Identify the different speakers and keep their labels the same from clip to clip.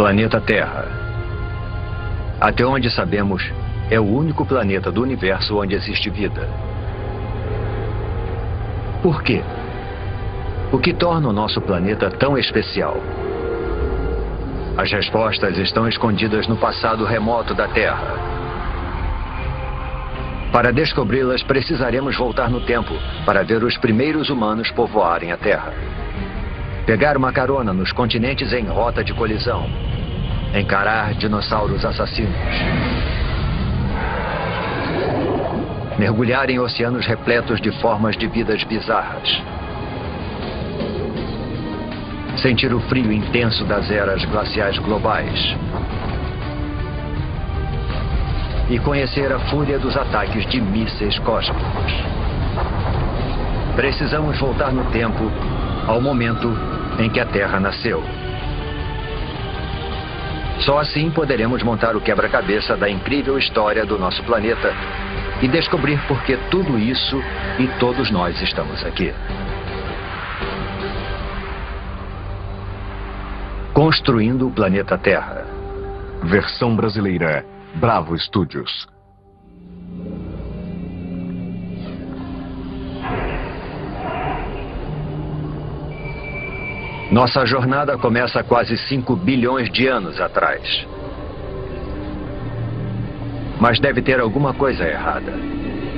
Speaker 1: Planeta Terra. Até onde sabemos, é o único planeta do universo onde existe vida. Por quê? O que torna o nosso planeta tão especial? As respostas estão escondidas no passado remoto da Terra. Para descobri-las, precisaremos voltar no tempo para ver os primeiros humanos povoarem a Terra. Pegar uma carona nos continentes em rota de colisão. Encarar dinossauros assassinos. Mergulhar em oceanos repletos de formas de vidas bizarras. Sentir o frio intenso das eras glaciais globais. E conhecer a fúria dos ataques de mísseis cósmicos. Precisamos voltar no tempo ao momento em que a Terra nasceu. Só assim poderemos montar o quebra-cabeça da incrível história do nosso planeta e descobrir por que tudo isso e todos nós estamos aqui. Construindo o planeta Terra.
Speaker 2: Versão brasileira, Bravo Studios.
Speaker 1: Nossa jornada começa há quase 5 bilhões de anos atrás. Mas deve ter alguma coisa errada.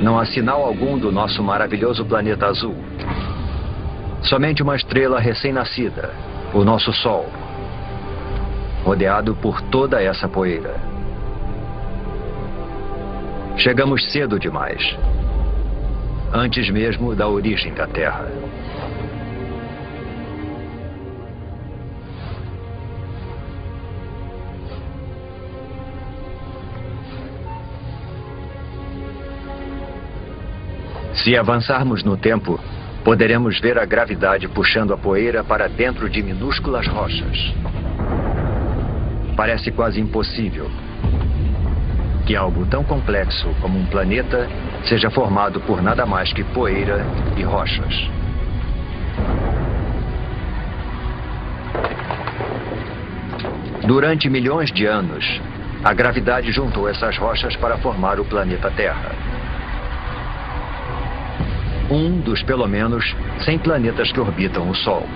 Speaker 1: Não há sinal algum do nosso maravilhoso planeta azul. Somente uma estrela recém-nascida, o nosso Sol, rodeado por toda essa poeira. Chegamos cedo demais, antes mesmo da origem da Terra. Se avançarmos no tempo, poderemos ver a gravidade puxando a poeira para dentro de minúsculas rochas. Parece quase impossível que algo tão complexo como um planeta seja formado por nada mais que poeira e rochas. Durante milhões de anos, a gravidade juntou essas rochas para formar o planeta Terra. Um dos pelo menos 100 planetas que orbitam o Sol.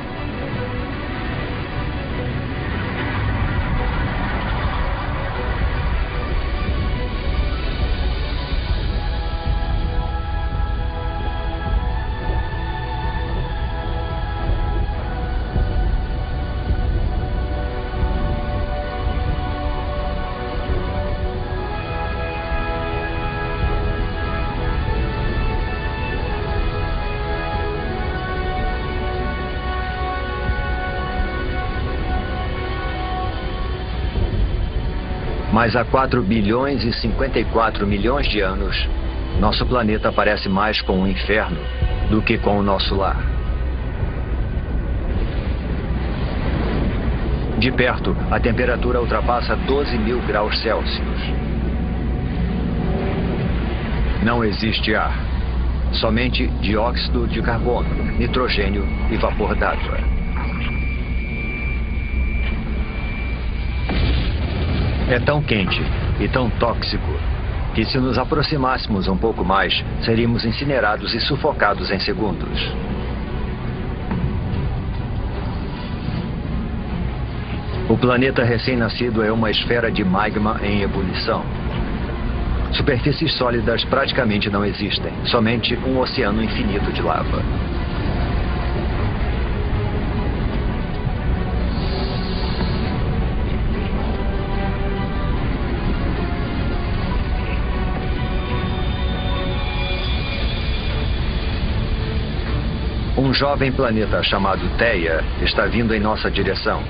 Speaker 1: Mas há 4 bilhões e 54 milhões de anos, nosso planeta parece mais com um inferno do que com o nosso lar. De perto, a temperatura ultrapassa 12.000 graus Celsius. Não existe ar, somente dióxido de carbono, nitrogênio e vapor d'água. É tão quente e tão tóxico que, se nos aproximássemos um pouco mais, seríamos incinerados e sufocados em segundos. O planeta recém-nascido é uma esfera de magma em ebulição. Superfícies sólidas praticamente não existem, somente um oceano infinito de lava. Um jovem planeta chamado Theia está vindo em nossa direção.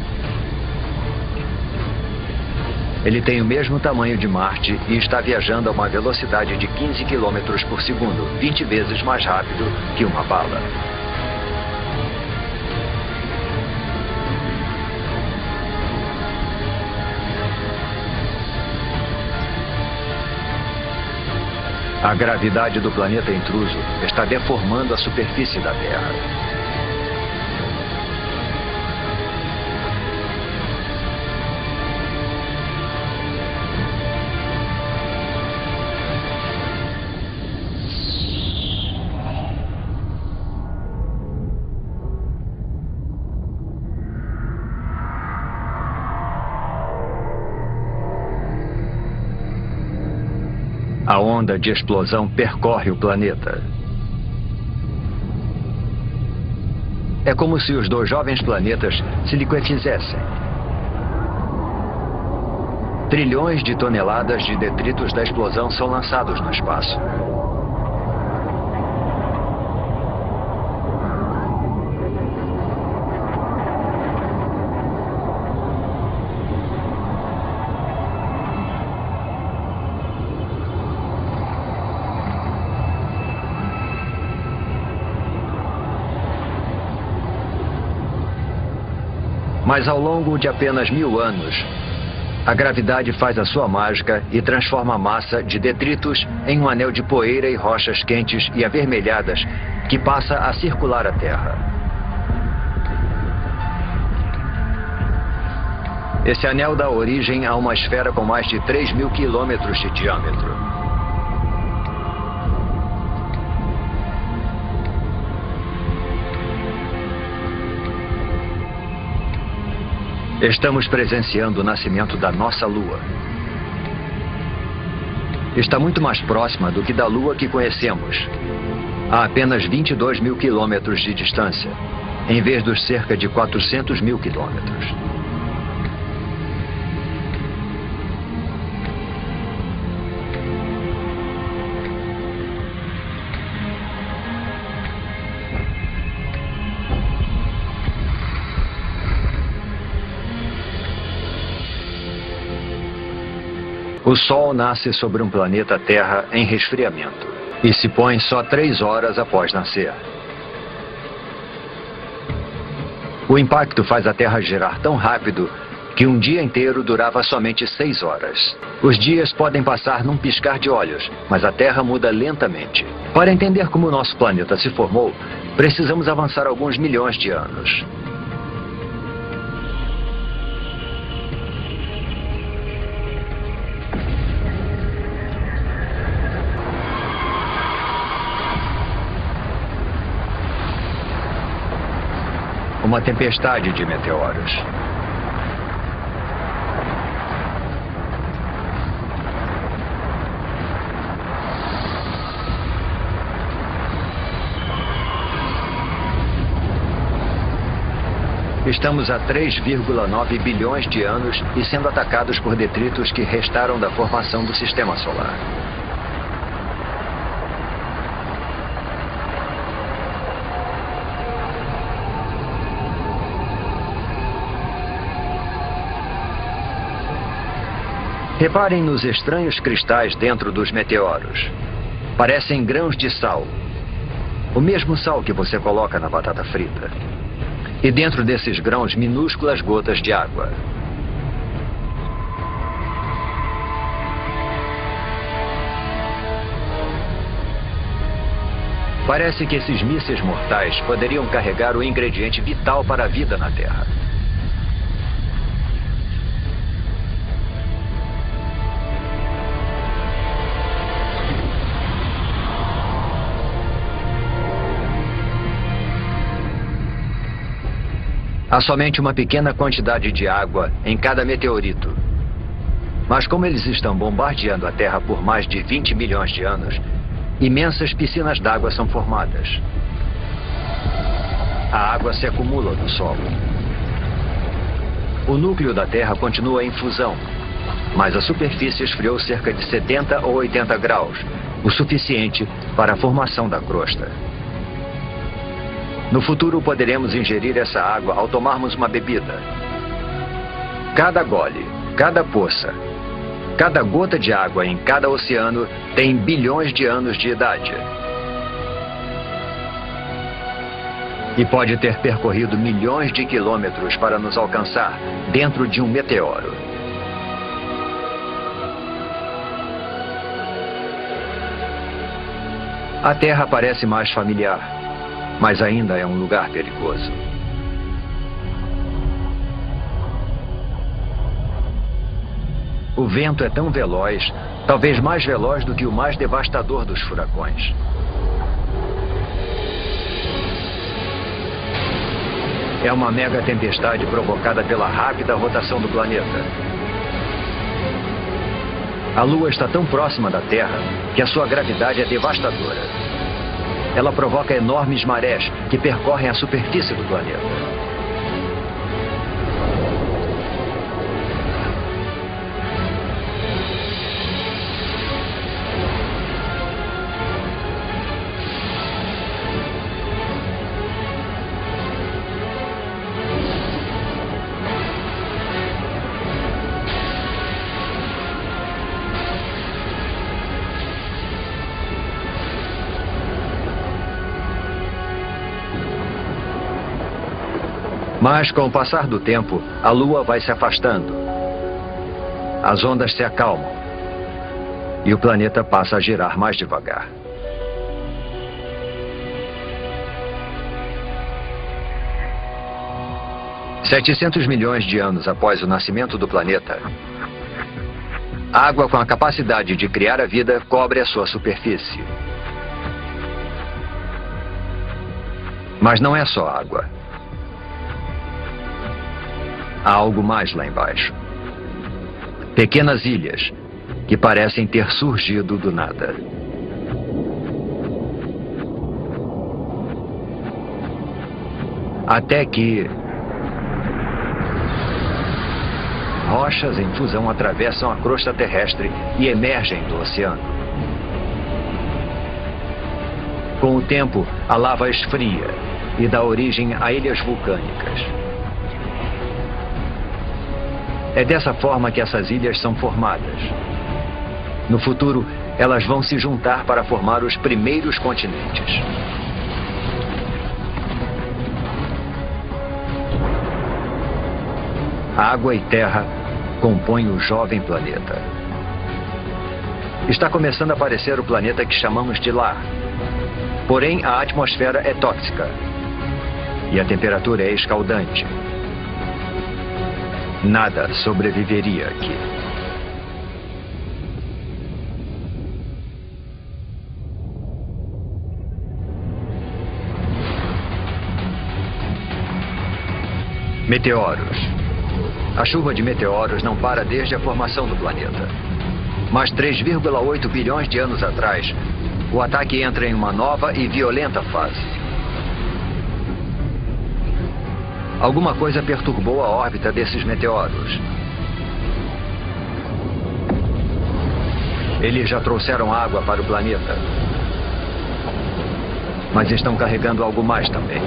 Speaker 1: Ele tem o mesmo tamanho de Marte e está viajando a uma velocidade de 15 km por segundo, 20 vezes mais rápido que uma bala. A gravidade do planeta intruso está deformando a superfície da Terra. A onda de explosão percorre o planeta. É como se os dois jovens planetas se liquefizessem. Trilhões de toneladas de detritos da explosão são lançados no espaço. Mas ao longo de apenas 1000 anos, a gravidade faz a sua mágica e transforma a massa de detritos em um anel de poeira e rochas quentes e avermelhadas que passa a circular a Terra. Esse anel dá origem a uma esfera com mais de 3.000 quilômetros de diâmetro. Estamos presenciando o nascimento da nossa Lua. Está muito mais próxima do que da Lua que conhecemos, a apenas 22.000 quilômetros de distância, em vez dos cerca de 400.000 quilômetros. O Sol nasce sobre um planeta Terra em resfriamento e se põe só 3 horas após nascer. O impacto faz a Terra girar tão rápido que um dia inteiro durava somente 6 horas. Os dias podem passar num piscar de olhos, mas a Terra muda lentamente. Para entender como o nosso planeta se formou, precisamos avançar alguns milhões de anos. Uma tempestade de meteoros. Estamos a 3,9 bilhões de anos e sendo atacados por detritos que restaram da formação do Sistema Solar. Reparem nos estranhos cristais dentro dos meteoros. Parecem grãos de sal. O mesmo sal que você coloca na batata frita. E dentro desses grãos, minúsculas gotas de água. Parece que esses mísseis mortais poderiam carregar o ingrediente vital para a vida na Terra. Há somente uma pequena quantidade de água em cada meteorito. Mas como eles estão bombardeando a Terra por mais de 20 milhões de anos, imensas piscinas d'água são formadas. A água se acumula no solo. O núcleo da Terra continua em fusão, mas a superfície esfriou cerca de 70 ou 80 graus, o suficiente para a formação da crosta. No futuro poderemos ingerir essa água ao tomarmos uma bebida. Cada gole, cada poça, cada gota de água em cada oceano tem bilhões de anos de idade. E pode ter percorrido milhões de quilômetros para nos alcançar dentro de um meteoro. A Terra parece mais familiar, mas ainda é um lugar perigoso. O vento é tão veloz, talvez mais veloz do que o mais devastador dos furacões. É uma mega tempestade provocada pela rápida rotação do planeta. A Lua está tão próxima da Terra que a sua gravidade é devastadora. Ela provoca enormes marés que percorrem a superfície do planeta. Mas, com o passar do tempo, a Lua vai se afastando. As ondas se acalmam. E o planeta passa a girar mais devagar. $700 milhões de anos após o nascimento do planeta, a água com a capacidade de criar a vida cobre a sua superfície. Mas não é só água. Há algo mais lá embaixo. Pequenas ilhas que parecem ter surgido do nada. Até que rochas em fusão atravessam a crosta terrestre e emergem do oceano. Com o tempo, a lava esfria e dá origem a ilhas vulcânicas. É dessa forma que essas ilhas são formadas. No futuro, elas vão se juntar para formar os primeiros continentes. Água e terra compõem o jovem planeta. Está começando a aparecer o planeta que chamamos de lar. Porém, a atmosfera é tóxica. E a temperatura é escaldante. Nada sobreviveria aqui. Meteoros. A chuva de meteoros não para desde a formação do planeta. Mas 3,8 bilhões de anos atrás, o ataque entra em uma nova e violenta fase. Alguma coisa perturbou a órbita desses meteoros. Eles já trouxeram água para o planeta. Mas estão carregando algo mais também.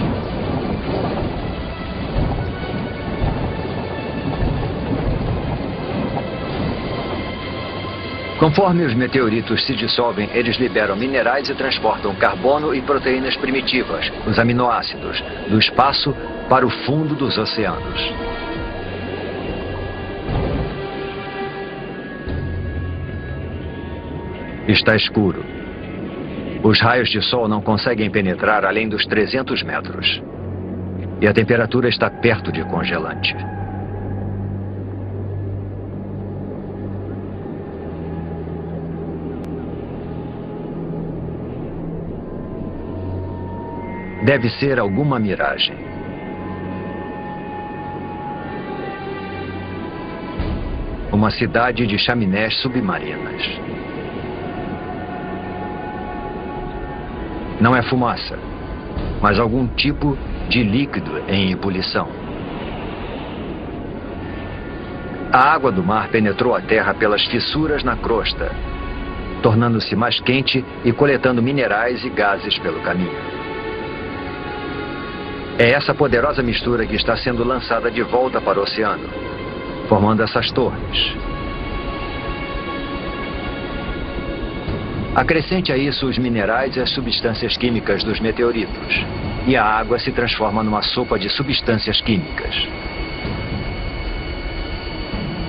Speaker 1: Conforme os meteoritos se dissolvem, eles liberam minerais e transportam carbono e proteínas primitivas, os aminoácidos, do espaço para o fundo dos oceanos. Está escuro. Os raios de sol não conseguem penetrar além dos 300 metros. E a temperatura está perto de congelante. Deve ser alguma miragem. Uma cidade de chaminés submarinas. Não é fumaça, mas algum tipo de líquido em ebulição. A água do mar penetrou a terra pelas fissuras na crosta, tornando-se mais quente e coletando minerais e gases pelo caminho. É essa poderosa mistura que está sendo lançada de volta para o oceano, formando essas torres. Acrescente a isso os minerais e as substâncias químicas dos meteoritos, e a água se transforma numa sopa de substâncias químicas.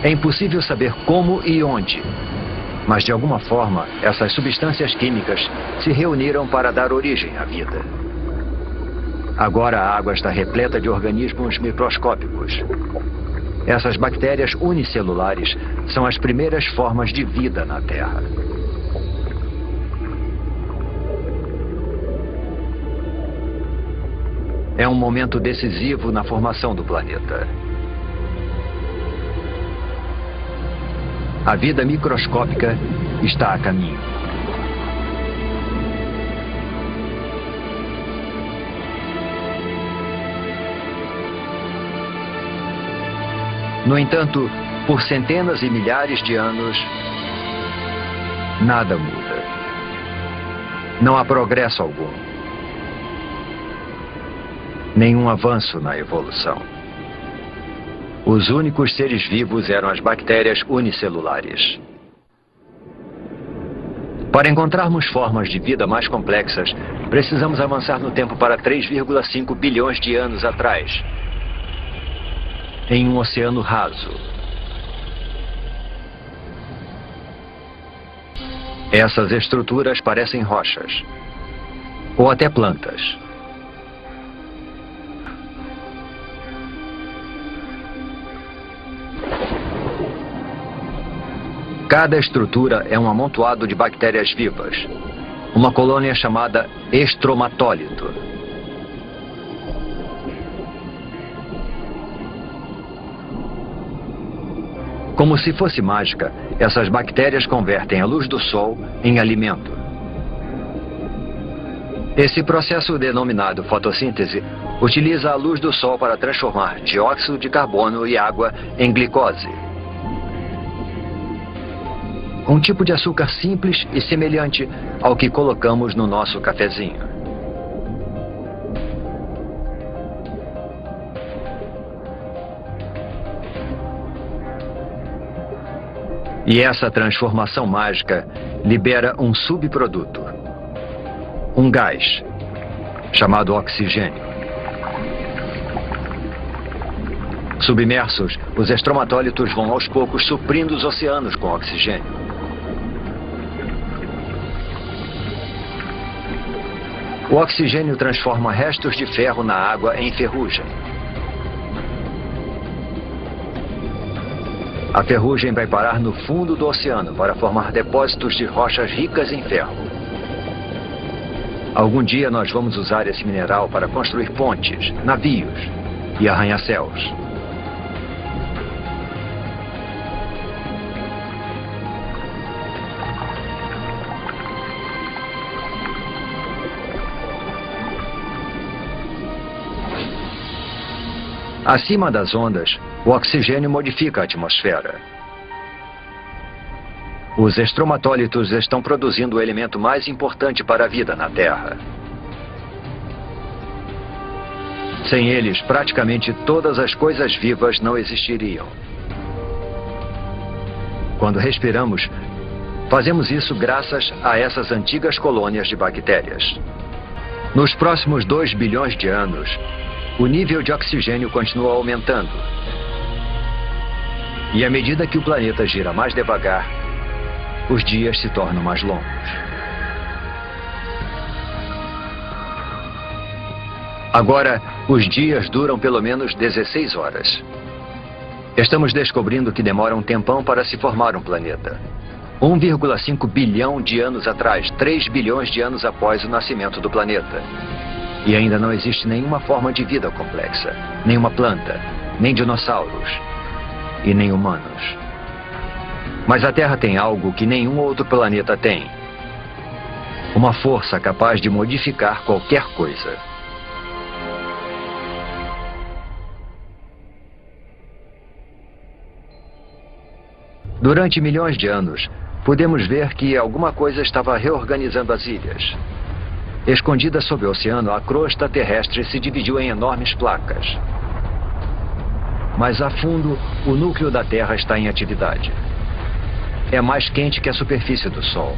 Speaker 1: É impossível saber como e onde, mas de alguma forma essas substâncias químicas se reuniram para dar origem à vida. Agora a água está repleta de organismos microscópicos. Essas bactérias unicelulares são as primeiras formas de vida na Terra. É um momento decisivo na formação do planeta. A vida microscópica está a caminho. No entanto, por centenas e milhares de anos, nada muda. Não há progresso algum. Nenhum avanço na evolução. Os únicos seres vivos eram as bactérias unicelulares. Para encontrarmos formas de vida mais complexas, precisamos avançar no tempo para 3,5 bilhões de anos atrás, em um oceano raso. Essas estruturas parecem rochas, ou até plantas. Cada estrutura é um amontoado de bactérias vivas, uma colônia chamada estromatólito. Como se fosse mágica, essas bactérias convertem a luz do sol em alimento. Esse processo denominado fotossíntese utiliza a luz do sol para transformar dióxido de carbono e água em glicose. Um tipo de açúcar simples e semelhante ao que colocamos no nosso cafezinho. E essa transformação mágica libera um subproduto, um gás, chamado oxigênio. Submersos, os estromatólitos vão aos poucos suprindo os oceanos com oxigênio. O oxigênio transforma restos de ferro na água em ferrugem. A ferrugem vai parar no fundo do oceano para formar depósitos de rochas ricas em ferro. Algum dia nós vamos usar esse mineral para construir pontes, navios e arranha-céus. Acima das ondas, o oxigênio modifica a atmosfera. Os estromatólitos estão produzindo o elemento mais importante para a vida na Terra. Sem eles, praticamente todas as coisas vivas não existiriam. Quando respiramos, fazemos isso graças a essas antigas colônias de bactérias. Nos próximos 2 bilhões de anos, o nível de oxigênio continua aumentando. E à medida que o planeta gira mais devagar, os dias se tornam mais longos. Agora, os dias duram pelo menos 16 horas. Estamos descobrindo que demora um tempão para se formar um planeta. 1,5 bilhão de anos atrás, 3 bilhões de anos após o nascimento do planeta. E ainda não existe nenhuma forma de vida complexa, nenhuma planta, nem dinossauros e nem humanos. Mas a Terra tem algo que nenhum outro planeta tem. Uma força capaz de modificar qualquer coisa. Durante milhões de anos, pudemos ver que alguma coisa estava reorganizando as ilhas. Escondida sob o oceano, a crosta terrestre se dividiu em enormes placas. Mas a fundo, o núcleo da Terra está em atividade. É mais quente que a superfície do Sol.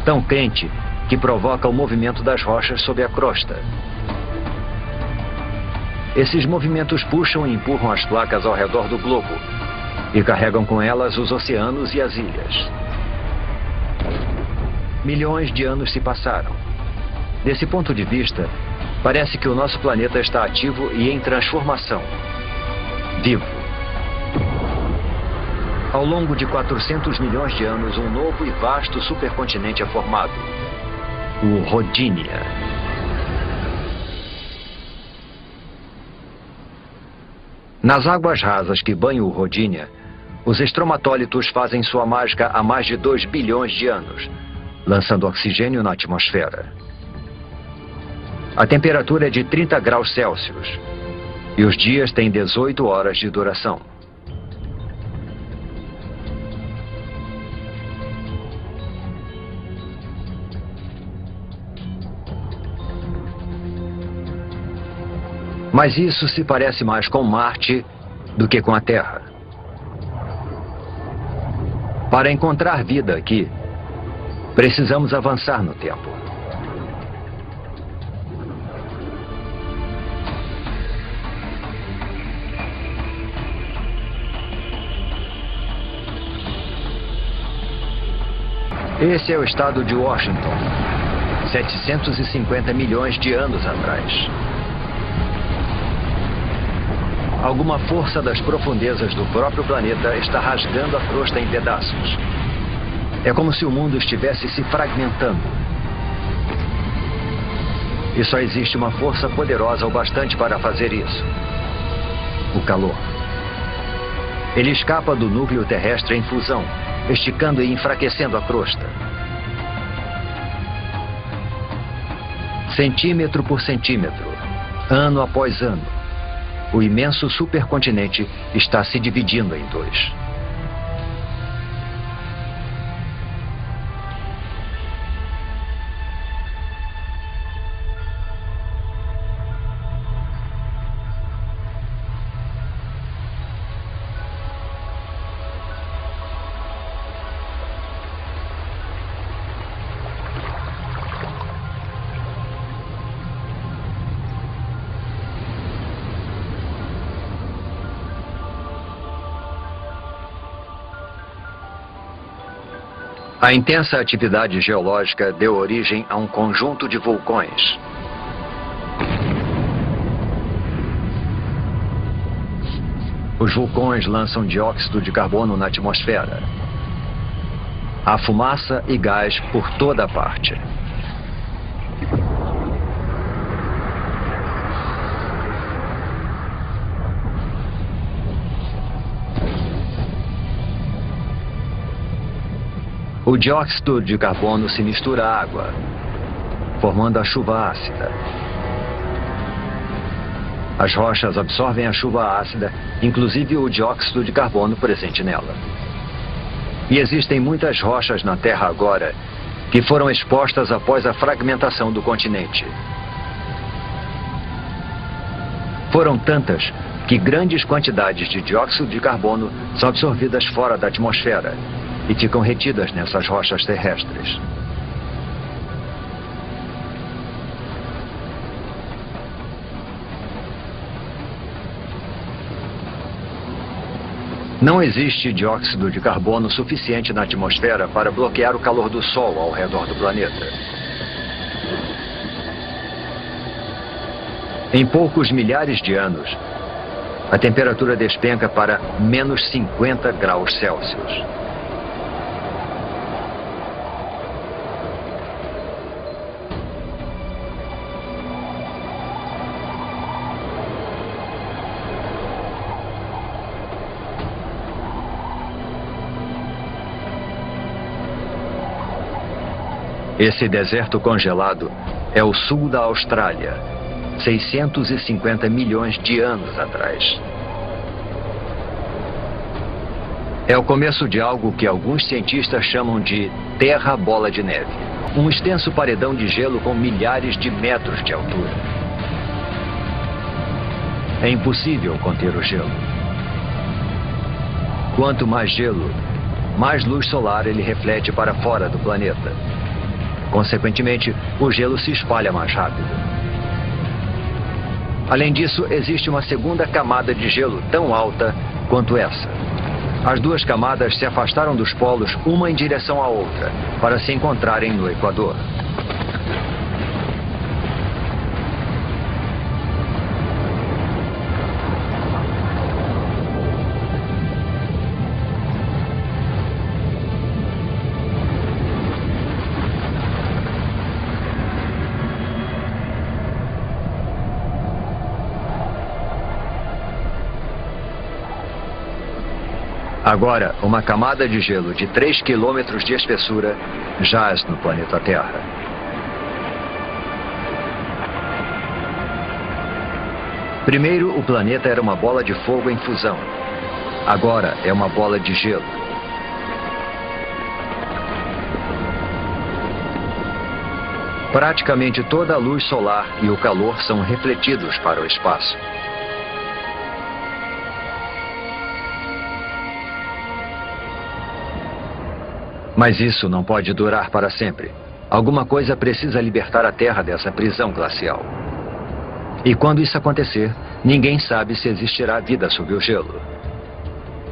Speaker 1: Tão quente que provoca o movimento das rochas sob a crosta. Esses movimentos puxam e empurram as placas ao redor do globo e carregam com elas os oceanos e as ilhas. Milhões de anos se passaram. Desse ponto de vista, parece que o nosso planeta está ativo e em transformação. Vivo. Ao longo de 400 milhões de anos, um novo e vasto supercontinente é formado. O Rodinia. Nas águas rasas que banham o Rodinia, Os estromatólitos fazem sua mágica há mais de 2 bilhões de anos, lançando oxigênio na atmosfera. A temperatura é de 30 graus Celsius e os dias têm 18 horas de duração. Mas isso se parece mais com Marte do que com a Terra. Para encontrar vida aqui, precisamos avançar no tempo. Esse é o estado de Washington, 750 milhões de anos atrás. Alguma força das profundezas do próprio planeta está rasgando a crosta em pedaços. É como se o mundo estivesse se fragmentando. E só existe uma força poderosa o bastante para fazer isso: o calor. Ele escapa do núcleo terrestre em fusão, esticando e enfraquecendo a crosta. Centímetro por centímetro, ano após ano, o imenso supercontinente está se dividindo em dois. A intensa atividade geológica deu origem a um conjunto de vulcões. Os vulcões lançam dióxido de carbono na atmosfera. Há fumaça e gás por toda parte. O dióxido de carbono se mistura à água, formando a chuva ácida. As rochas absorvem a chuva ácida, inclusive o dióxido de carbono presente nela. E existem muitas rochas na Terra agora que foram expostas após a fragmentação do continente. Foram tantas que grandes quantidades de dióxido de carbono são absorvidas fora da atmosfera e ficam retidas nessas rochas terrestres. Não existe dióxido de carbono suficiente na atmosfera para bloquear o calor do Sol ao redor do planeta. Em poucos milhares de anos, a temperatura despenca para menos 50 graus Celsius. Esse deserto congelado é o sul da Austrália, 650 milhões de anos atrás. É o começo de algo que alguns cientistas chamam de Terra Bola de Neve, um extenso paredão de gelo com milhares de metros de altura. É impossível conter o gelo. Quanto mais gelo, mais luz solar ele reflete para fora do planeta. Consequentemente, o gelo se espalha mais rápido. Além disso, existe uma segunda camada de gelo tão alta quanto essa. As duas camadas se afastaram dos polos uma em direção à outra, para se encontrarem no Equador. Agora, uma camada de gelo de 3 quilômetros de espessura jaz no planeta Terra. Primeiro, o planeta era uma bola de fogo em fusão. Agora é uma bola de gelo. Praticamente toda a luz solar e o calor são refletidos para o espaço. Mas isso não pode durar para sempre. Alguma coisa precisa libertar a Terra dessa prisão glacial. E quando isso acontecer, ninguém sabe se existirá vida sob o gelo.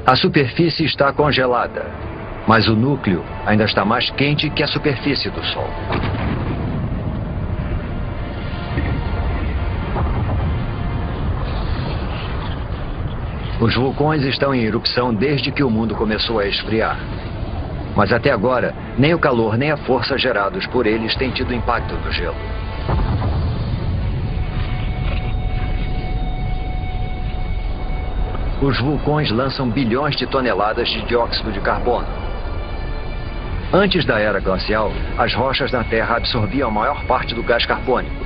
Speaker 1: A superfície está congelada, mas o núcleo ainda está mais quente que a superfície do Sol. Os vulcões estão em erupção desde que o mundo começou a esfriar. Mas até agora, nem o calor nem a força gerados por eles têm tido impacto no gelo. Os vulcões lançam bilhões de toneladas de dióxido de carbono. Antes da era glacial, as rochas na Terra absorviam a maior parte do gás carbônico.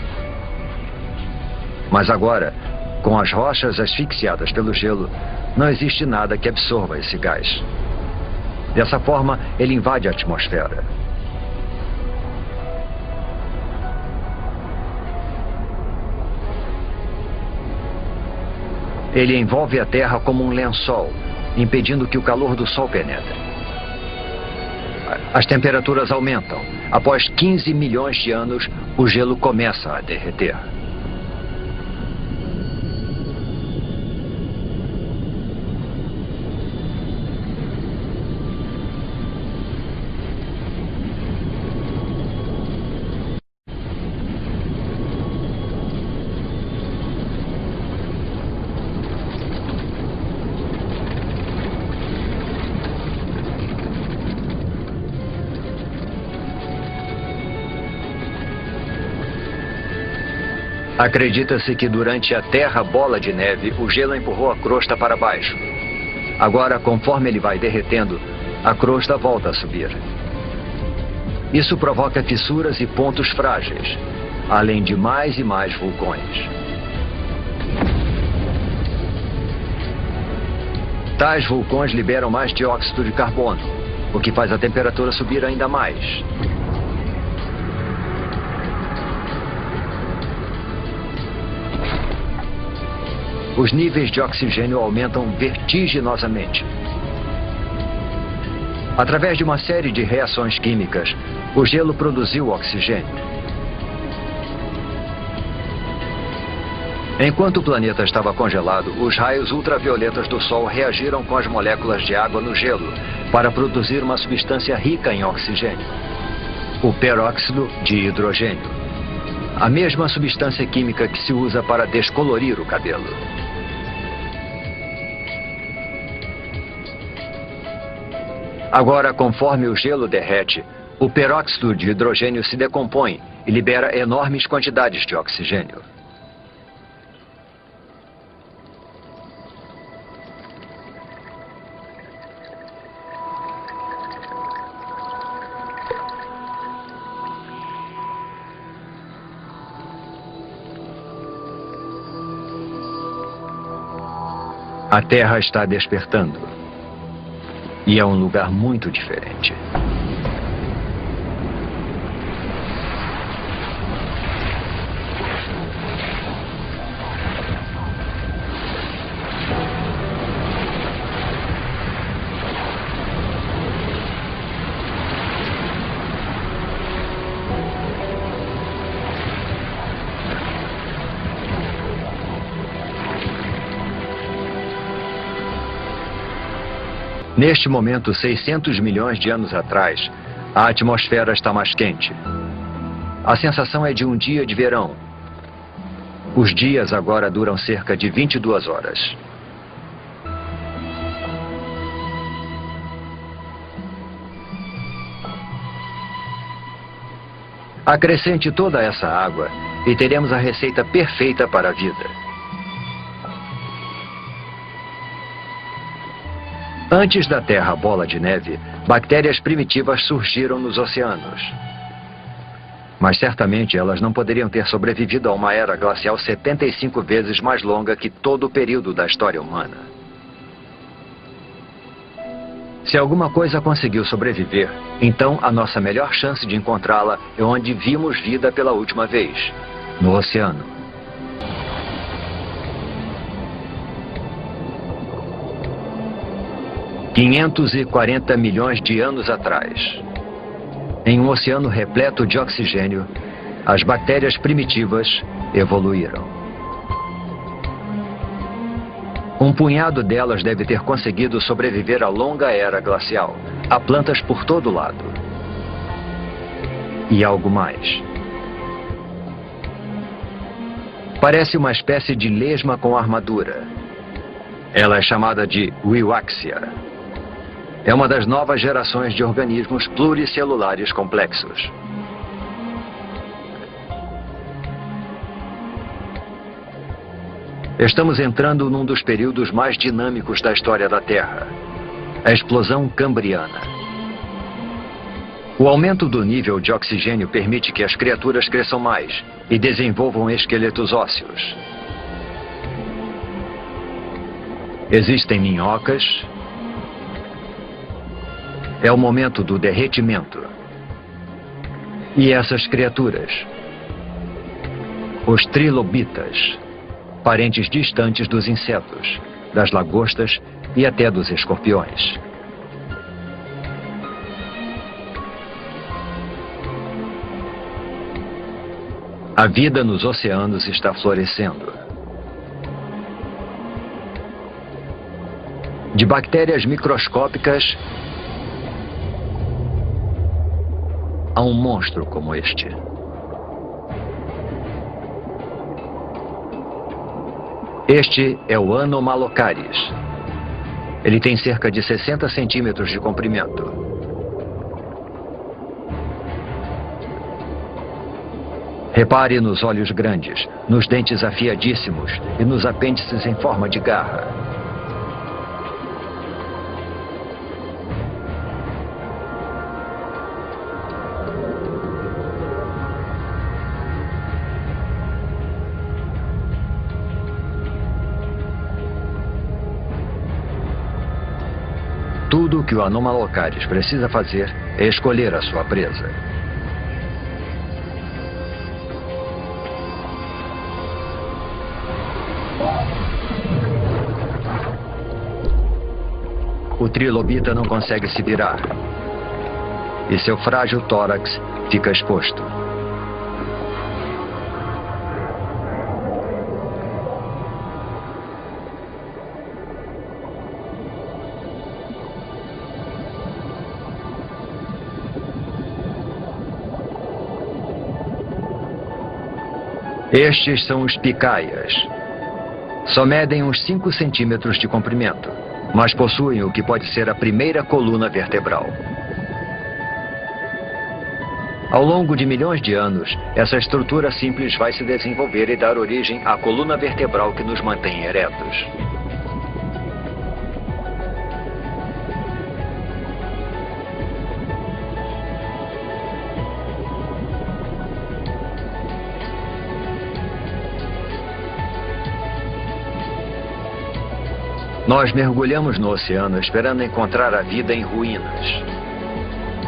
Speaker 1: Mas agora, com as rochas asfixiadas pelo gelo, não existe nada que absorva esse gás. Dessa forma, ele invade a atmosfera. Ele envolve a Terra como um lençol, impedindo que o calor do Sol penetre. As temperaturas aumentam. Após 15 milhões de anos, o gelo começa a derreter. Acredita-se que durante a Terra Bola de Neve, o gelo empurrou a crosta para baixo. Agora, conforme ele vai derretendo, a crosta volta a subir. Isso provoca fissuras e pontos frágeis, além de mais e mais vulcões. Tais vulcões liberam mais dióxido de carbono, o que faz a temperatura subir ainda mais. Os níveis de oxigênio aumentam vertiginosamente. Através de uma série de reações químicas, o gelo produziu oxigênio. Enquanto o planeta estava congelado, os raios ultravioletas do Sol reagiram com as moléculas de água no gelo para produzir uma substância rica em oxigênio, o peróxido de hidrogênio. A mesma substância química que se usa para descolorir o cabelo. Agora, conforme o gelo derrete, o peróxido de hidrogênio se decompõe e libera enormes quantidades de oxigênio. A Terra está despertando. E é um lugar muito diferente. Neste momento, 600 milhões de anos atrás, a atmosfera está mais quente. A sensação é de um dia de verão. Os dias agora duram cerca de 22 horas. Acrescente toda essa água e teremos a receita perfeita para a vida. Antes da Terra bola de neve, bactérias primitivas surgiram nos oceanos. Mas certamente elas não poderiam ter sobrevivido a uma era glacial 75 vezes mais longa que todo o período da história humana. Se alguma coisa conseguiu sobreviver, então a nossa melhor chance de encontrá-la é onde vimos vida pela última vez, no oceano. $540 milhões de anos atrás. Em um oceano repleto de oxigênio, as bactérias primitivas evoluíram. Um punhado delas deve ter conseguido sobreviver à longa era glacial. Há plantas por todo lado. E algo mais. Parece uma espécie de lesma com armadura. Ela é chamada de Wiwaxia. É uma das novas gerações de organismos pluricelulares complexos. Estamos entrando num dos períodos mais dinâmicos da história da Terra, a explosão cambriana. O aumento do nível de oxigênio permite que as criaturas cresçam mais e desenvolvam esqueletos ósseos. Existem minhocas. É o momento do derretimento. E essas criaturas, os trilobitas, parentes distantes dos insetos, das lagostas e até dos escorpiões. A vida nos oceanos está florescendo. De bactérias microscópicas a um monstro como este. Este é o Anomalocaris. Ele tem cerca de 60 centímetros de comprimento. Repare nos olhos grandes, nos dentes afiadíssimos e nos apêndices em forma de garra. Tudo o que o Anomalocaris precisa fazer é escolher a sua presa. O trilobita não consegue se virar e seu frágil tórax fica exposto. Estes são os picaias. Só medem uns 5 centímetros de comprimento, mas possuem o que pode ser a primeira coluna vertebral. Ao longo de milhões de anos, essa estrutura simples vai se desenvolver e dar origem à coluna vertebral que nos mantém eretos. Nós mergulhamos no oceano esperando encontrar a vida em ruínas.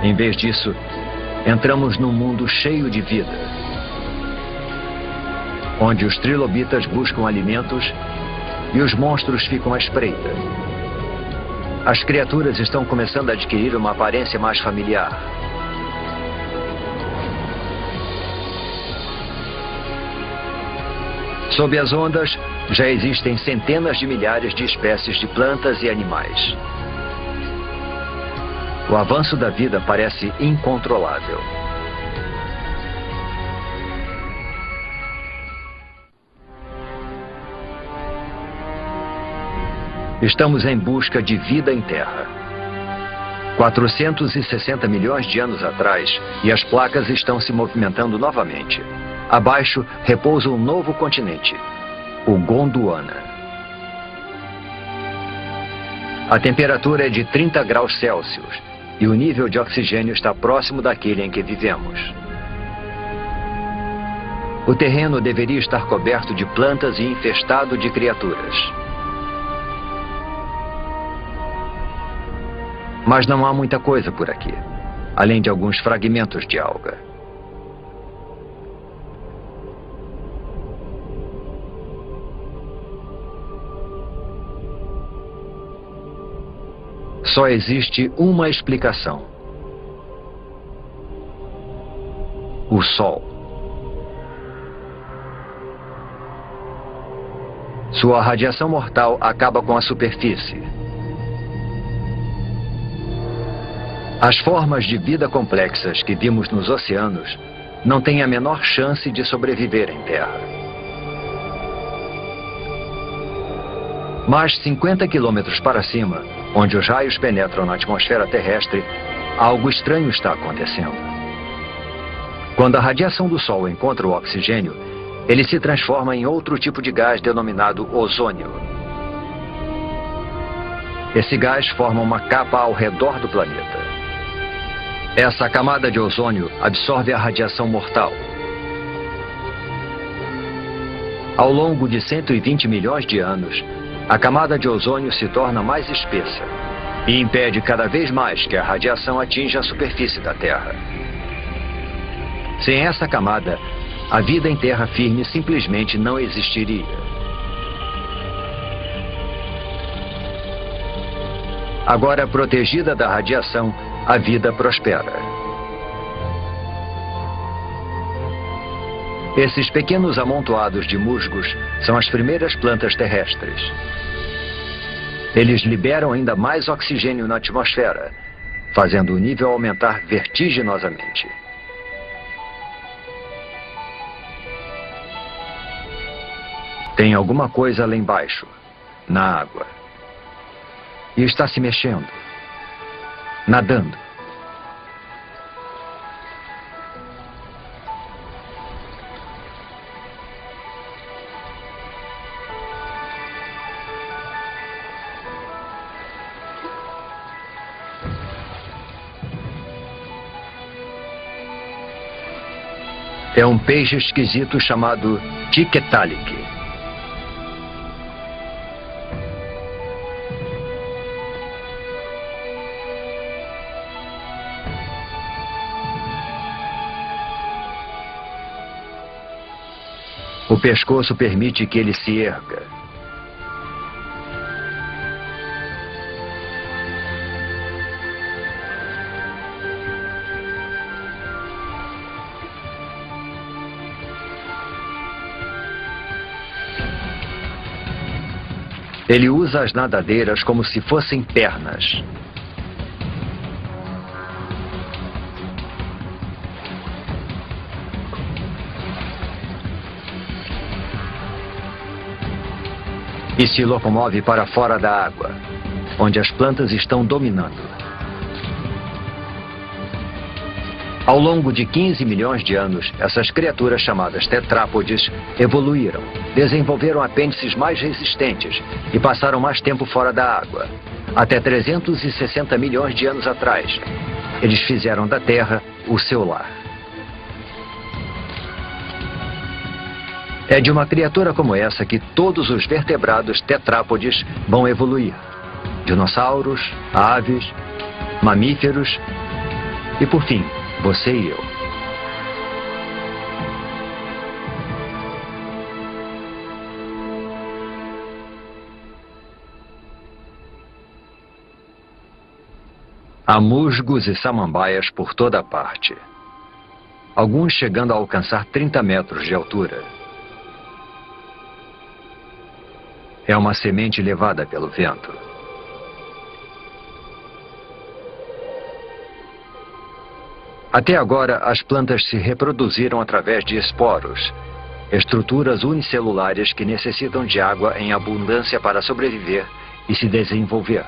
Speaker 1: Em vez disso, entramos num mundo cheio de vida, onde os trilobitas buscam alimentos e os monstros ficam à espreita. As criaturas estão começando a adquirir uma aparência mais familiar. Sob as ondas, já existem centenas de milhares de espécies de plantas e animais. O avanço da vida parece incontrolável. Estamos em busca de vida em Terra. 460 milhões de anos atrás, e as placas estão se movimentando novamente. Abaixo repousa um novo continente, o Gondwana. A temperatura é de 30 graus Celsius e o nível de oxigênio está próximo daquele em que vivemos. O terreno deveria estar coberto de plantas e infestado de criaturas. Mas não há muita coisa por aqui, além de alguns fragmentos de alga. Só existe uma explicação: o Sol. Sua radiação mortal acaba com a superfície. As formas de vida complexas que vimos nos oceanos não têm a menor chance de sobreviver em Terra. Mas 50 quilômetros para cima, onde os raios penetram na atmosfera terrestre, algo estranho está acontecendo. Quando a radiação do Sol encontra o oxigênio, ele se transforma em outro tipo de gás denominado ozônio. Esse gás forma uma capa ao redor do planeta. Essa camada de ozônio absorve a radiação mortal. Ao longo de 120 milhões de anos, a camada de ozônio se torna mais espessa e impede cada vez mais que a radiação atinja a superfície da Terra. Sem essa camada, a vida em terra firme simplesmente não existiria. Agora protegida da radiação, a vida prospera. Esses pequenos amontoados de musgos são as primeiras plantas terrestres. Eles liberam ainda mais oxigênio na atmosfera, fazendo o nível aumentar vertiginosamente. Tem alguma coisa lá embaixo, na água. E está se mexendo, nadando. É um peixe esquisito chamado Tiktaalik. O pescoço permite que ele se erga. Ele usa as nadadeiras como se fossem pernas. E se locomove para fora da água, onde as plantas estão dominando. Ao longo de 15 milhões de anos, essas criaturas chamadas tetrápodes evoluíram, desenvolveram apêndices mais resistentes e passaram mais tempo fora da água. Até 360 milhões de anos atrás, eles fizeram da Terra o seu lar. É de uma criatura como essa que todos os vertebrados tetrápodes vão evoluir. Dinossauros, aves, mamíferos e, por fim, você e eu. Há musgos e samambaias por toda parte. Alguns chegando a alcançar 30 metros de altura. É uma semente levada pelo vento. Até agora, as plantas se reproduziram através de esporos, estruturas unicelulares que necessitam de água em abundância para sobreviver e se desenvolver.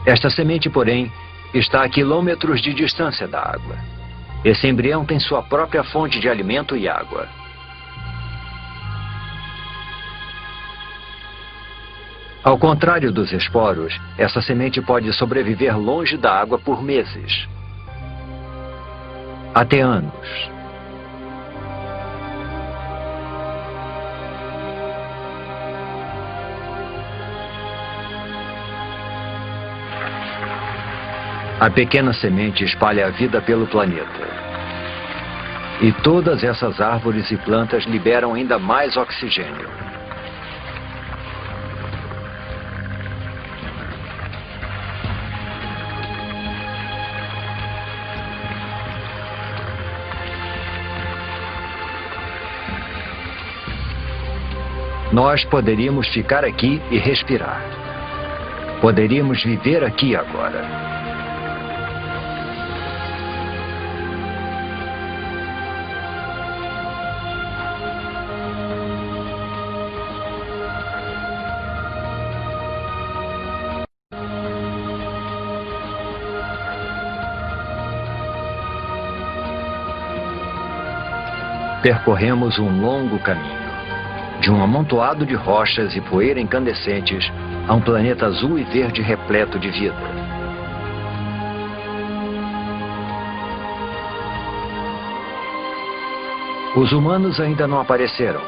Speaker 1: Esta semente, porém, está a quilômetros de distância da água. Esse embrião tem sua própria fonte de alimento e água. Ao contrário dos esporos, essa semente pode sobreviver longe da água por meses, até anos. A pequena semente espalha a vida pelo planeta. E todas essas árvores e plantas liberam ainda mais oxigênio. Nós poderíamos ficar aqui e respirar. Poderíamos viver aqui agora. Percorremos um longo caminho, de um amontoado de rochas e poeira incandescentes a um planeta azul e verde repleto de vida. Os humanos ainda não apareceram,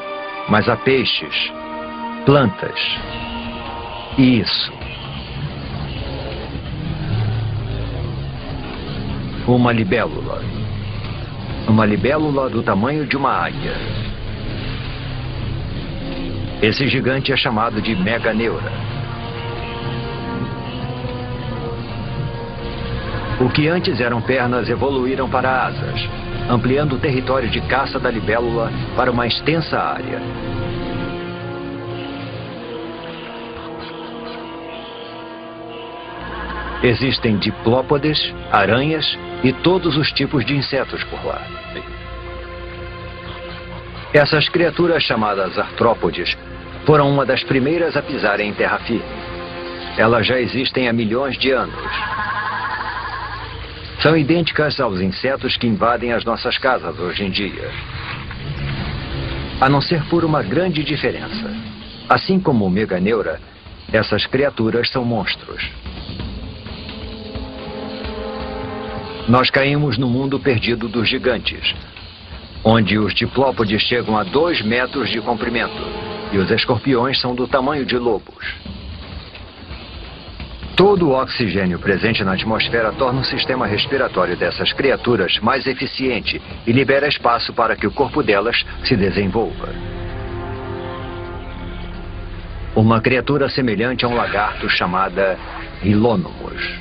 Speaker 1: mas há peixes, plantas e isso. Uma libélula. Uma libélula do tamanho de uma águia. Esse gigante é chamado de Meganeura. O que antes eram pernas evoluíram para asas, ampliando o território de caça da libélula para uma extensa área. Existem diplópodes, aranhas e todos os tipos de insetos por lá. Essas criaturas chamadas artrópodes foram uma das primeiras a pisarem em terra firme. Elas já existem há milhões de anos. São idênticas aos insetos que invadem as nossas casas hoje em dia. A não ser por uma grande diferença. Assim como o Meganeura, essas criaturas são monstros. Nós caímos no mundo perdido dos gigantes, onde os diplópodes chegam a 2 metros de comprimento e os escorpiões são do tamanho de lobos. Todo o oxigênio presente na atmosfera torna o sistema respiratório dessas criaturas mais eficiente e libera espaço para que o corpo delas se desenvolva. Uma criatura semelhante a um lagarto chamada Rilônomos.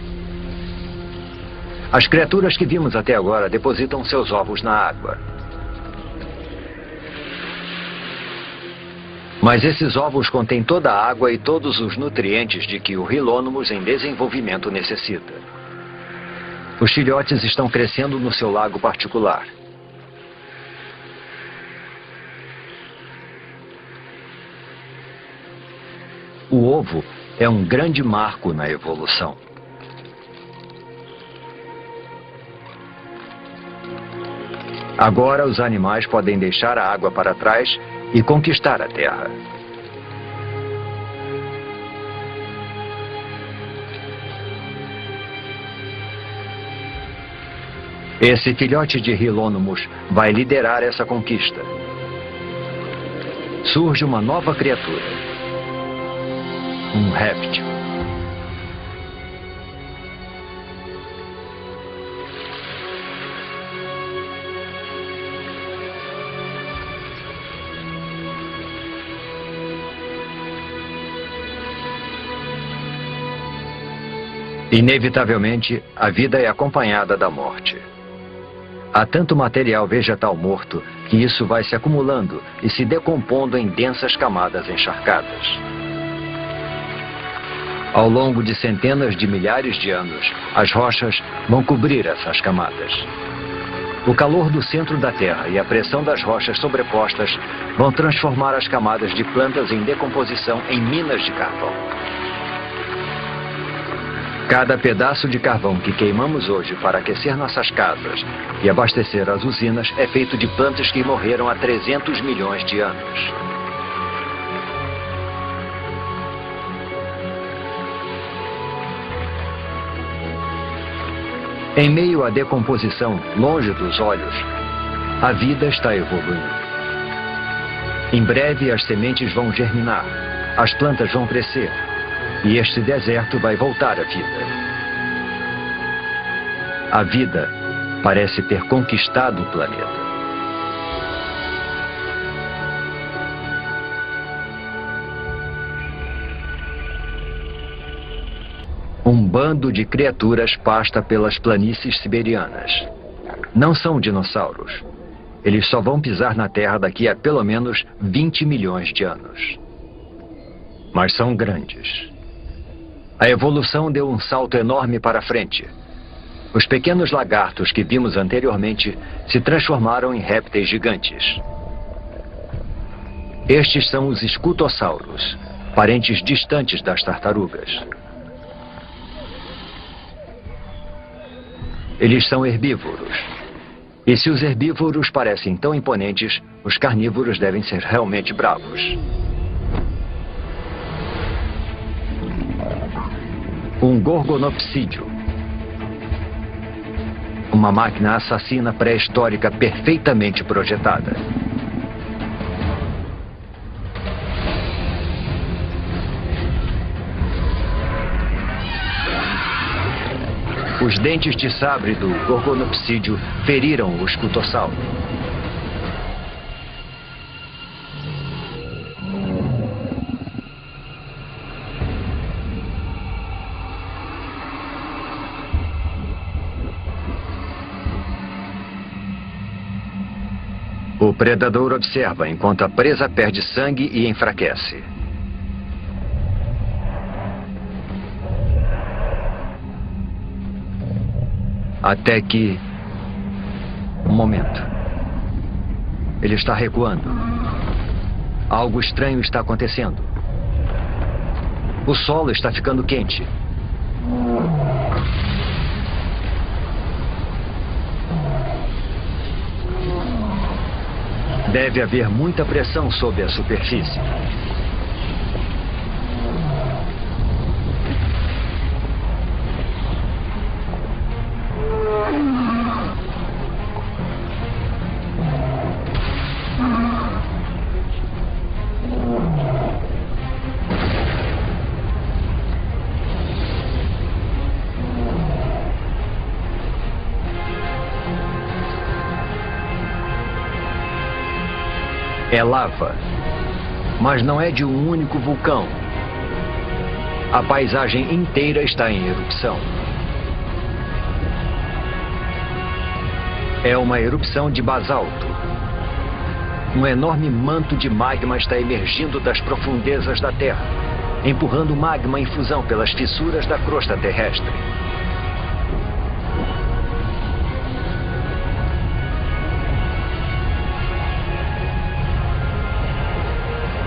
Speaker 1: As criaturas que vimos até agora depositam seus ovos na água. Mas esses ovos contêm toda a água e todos os nutrientes de que o Rilônomos em desenvolvimento necessita. Os filhotes estão crescendo no seu lago particular. O ovo é um grande marco na evolução. Agora os animais podem deixar a água para trás e conquistar a terra. Esse filhote de Rilônomos vai liderar essa conquista. Surge uma nova criatura. Um réptil. Inevitavelmente, a vida é acompanhada da morte. Há tanto material vegetal morto que isso vai se acumulando e se decompondo em densas camadas encharcadas. Ao longo de centenas de milhares de anos, as rochas vão cobrir essas camadas. O calor do centro da Terra e a pressão das rochas sobrepostas vão transformar as camadas de plantas em decomposição em minas de carvão. Cada pedaço de carvão que queimamos hoje para aquecer nossas casas e abastecer as usinas é feito de plantas que morreram há 300 milhões de anos. Em meio à decomposição, longe dos olhos, a vida está evoluindo. Em breve as sementes vão germinar, as plantas vão crescer e este deserto vai voltar à vida. A vida parece ter conquistado o planeta. Um bando de criaturas pasta pelas planícies siberianas. Não são dinossauros. Eles só vão pisar na Terra daqui a pelo menos 20 milhões de anos. Mas são grandes. A evolução deu um salto enorme para frente. Os pequenos lagartos que vimos anteriormente se transformaram em répteis gigantes. Estes são os escutossauros, parentes distantes das tartarugas. Eles são herbívoros. E se os herbívoros parecem tão imponentes, os carnívoros devem ser realmente bravos. Um gorgonopsídeo. Uma máquina assassina pré-histórica perfeitamente projetada. Os dentes de sabre do gorgonopsídeo feriram o escutossauro. O predador observa enquanto a presa perde sangue e enfraquece. Até que... Um momento. Ele está recuando. Algo estranho está acontecendo. O solo está ficando quente. Deve haver muita pressão sobre a superfície. É lava, mas não é de um único vulcão. A paisagem inteira está em erupção. É uma erupção de basalto. Um enorme manto de magma está emergindo das profundezas da Terra, empurrando magma em fusão pelas fissuras da crosta terrestre.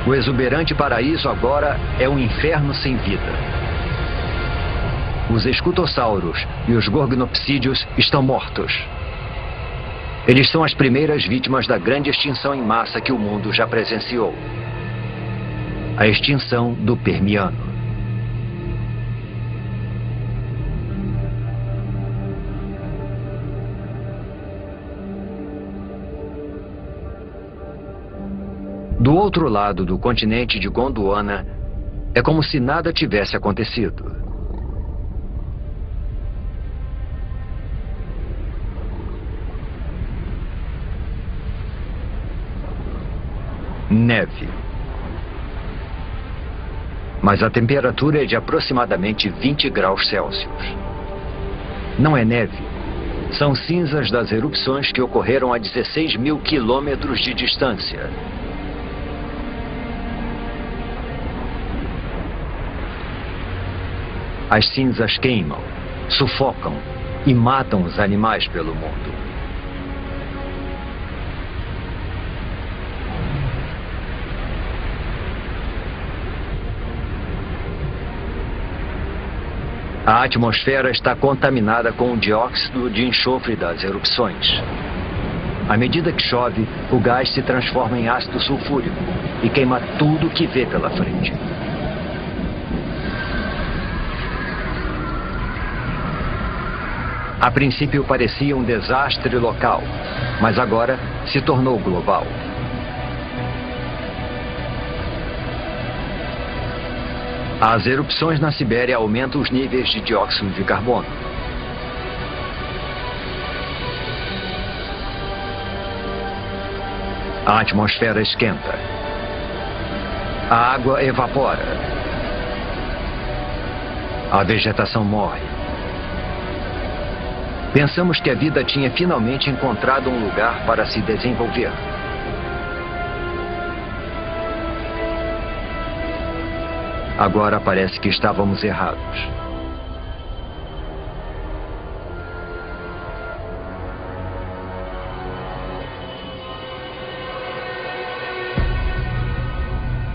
Speaker 1: O exuberante paraíso agora é um inferno sem vida. Os escutossauros e os gorgonopsídeos estão mortos. Eles são as primeiras vítimas da grande extinção em massa que o mundo já presenciou. A extinção do Permiano. Do outro lado do continente de Gondwana, é como se nada tivesse acontecido. Neve. Mas a temperatura é de aproximadamente 20 graus Celsius. Não é neve. São cinzas das erupções que ocorreram a 16 mil quilômetros de distância. As cinzas queimam, sufocam e matam os animais pelo mundo. A atmosfera está contaminada com o dióxido de enxofre das erupções. À medida que chove, o gás se transforma em ácido sulfúrico e queima tudo que vê pela frente. A princípio parecia um desastre local, mas agora se tornou global. As erupções na Sibéria aumentam os níveis de dióxido de carbono. A atmosfera esquenta. A água evapora. A vegetação morre. Pensamos que a vida tinha finalmente encontrado um lugar para se desenvolver. Agora parece que estávamos errados.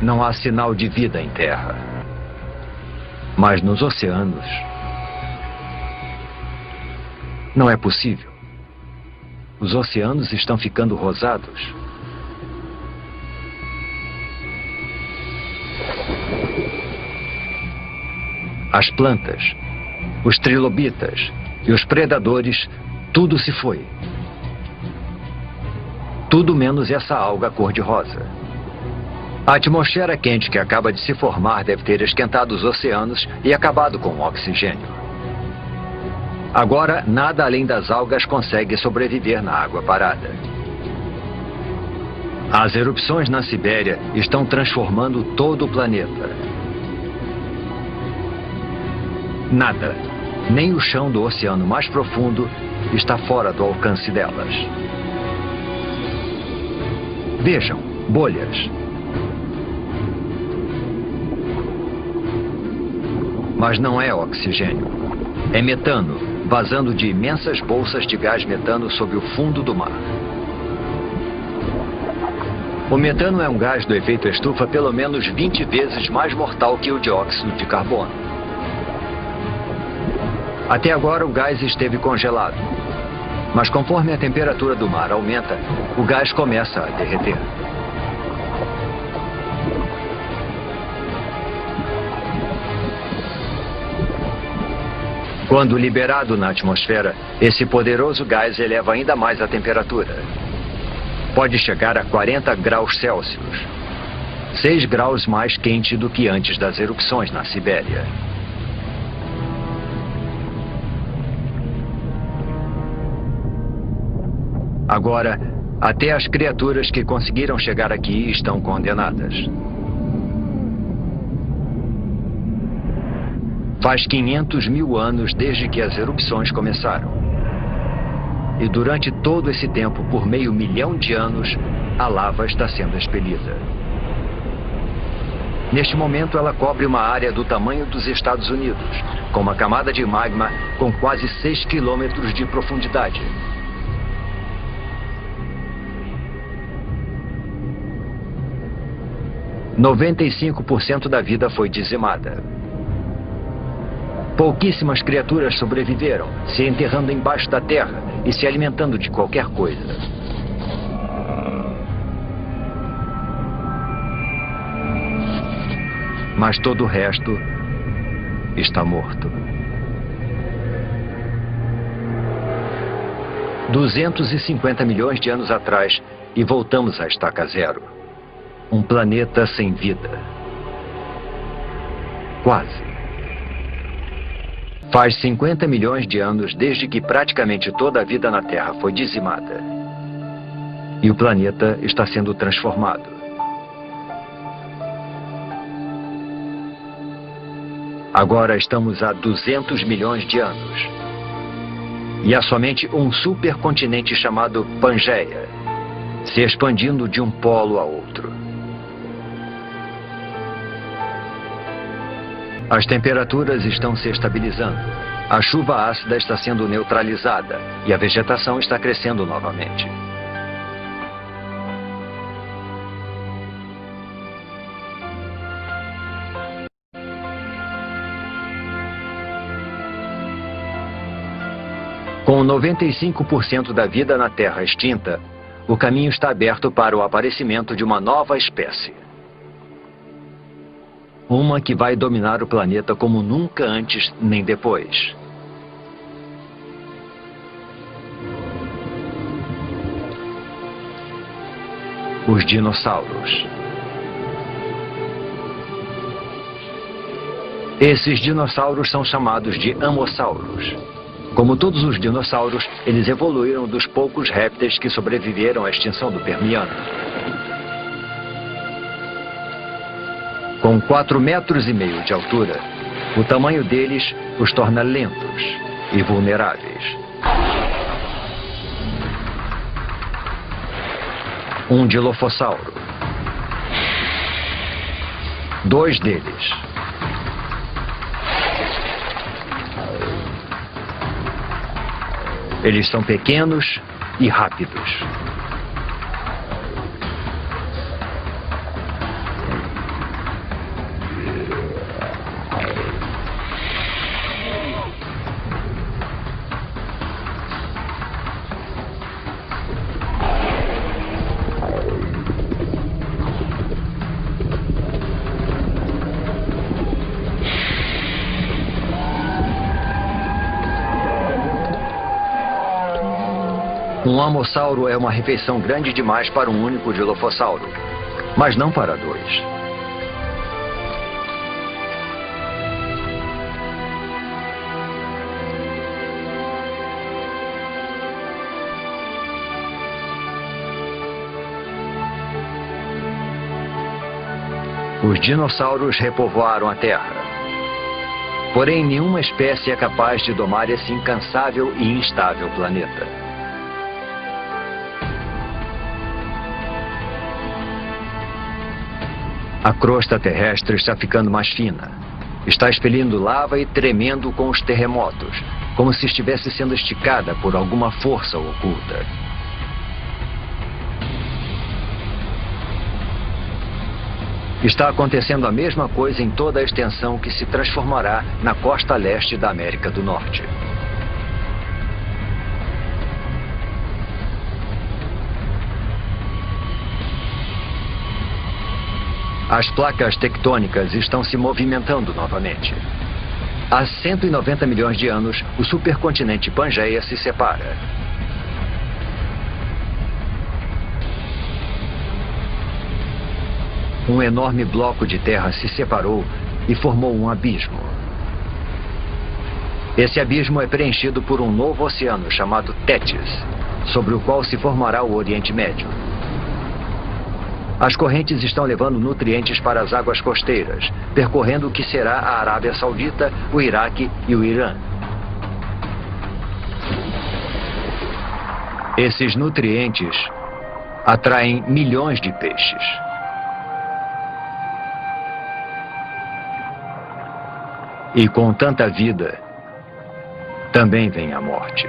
Speaker 1: Não há sinal de vida em terra. Mas nos oceanos, não é possível. Os oceanos estão ficando rosados. As plantas, os trilobitas e os predadores, tudo se foi. Tudo menos essa alga cor-de-rosa. A atmosfera quente que acaba de se formar deve ter esquentado os oceanos e acabado com o oxigênio. Agora, nada além das algas consegue sobreviver na água parada. As erupções na Sibéria estão transformando todo o planeta. Nada, nem o chão do oceano mais profundo, está fora do alcance delas. Vejam, bolhas. Mas não é oxigênio. É metano, vazando de imensas bolsas de gás metano sob o fundo do mar. O metano é um gás do efeito estufa pelo menos 20 vezes mais mortal que o dióxido de carbono. Até agora o gás esteve congelado. Mas conforme a temperatura do mar aumenta, o gás começa a derreter. Quando liberado na atmosfera, esse poderoso gás eleva ainda mais a temperatura. Pode chegar a 40 graus Celsius, 6 graus mais quente do que antes das erupções na Sibéria. Agora, até as criaturas que conseguiram chegar aqui estão condenadas. Faz 500 mil anos desde que as erupções começaram. E durante todo esse tempo, por meio milhão de anos, a lava está sendo expelida. Neste momento, ela cobre uma área do tamanho dos Estados Unidos, com uma camada de magma com quase 6 quilômetros de profundidade. – 95% da vida foi dizimada. Pouquíssimas criaturas sobreviveram, se enterrando embaixo da terra e se alimentando de qualquer coisa. Mas todo o resto está morto. 250 milhões de anos atrás e voltamos à estaca zero. Um planeta sem vida. Quase. Faz 50 milhões de anos desde que praticamente toda a vida na Terra foi dizimada. E o planeta está sendo transformado. Agora estamos há 200 milhões de anos. E há somente um supercontinente chamado Pangeia, se expandindo de um polo a outro. As temperaturas estão se estabilizando, a chuva ácida está sendo neutralizada e a vegetação está crescendo novamente. Com 95% da vida na Terra extinta, o caminho está aberto para o aparecimento de uma nova espécie. Uma que vai dominar o planeta como nunca antes nem depois. Os dinossauros. Esses dinossauros são chamados de amossauros. Como todos os dinossauros, eles evoluíram dos poucos répteis que sobreviveram à extinção do Permiano. Com 4,5 metros de altura, o tamanho deles os torna lentos e vulneráveis. Um dilofossauro. 2 deles. Eles são pequenos e rápidos. Um amossauro é uma refeição grande demais para um único dilofossauro, mas não para 2. Os dinossauros repovoaram a Terra. Porém, nenhuma espécie é capaz de domar esse incansável e instável planeta. A crosta terrestre está ficando mais fina. Está expelindo lava e tremendo com os terremotos, como se estivesse sendo esticada por alguma força oculta. Está acontecendo a mesma coisa em toda a extensão que se transformará na costa leste da América do Norte. As placas tectônicas estão se movimentando novamente. Há 190 milhões de anos, o supercontinente Pangeia se separa. Um enorme bloco de terra se separou e formou um abismo. Esse abismo é preenchido por um novo oceano chamado Tétis, sobre o qual se formará o Oriente Médio. As correntes estão levando nutrientes para as águas costeiras, percorrendo o que será a Arábia Saudita, o Iraque e o Irã. Esses nutrientes atraem milhões de peixes. E com tanta vida, também vem a morte.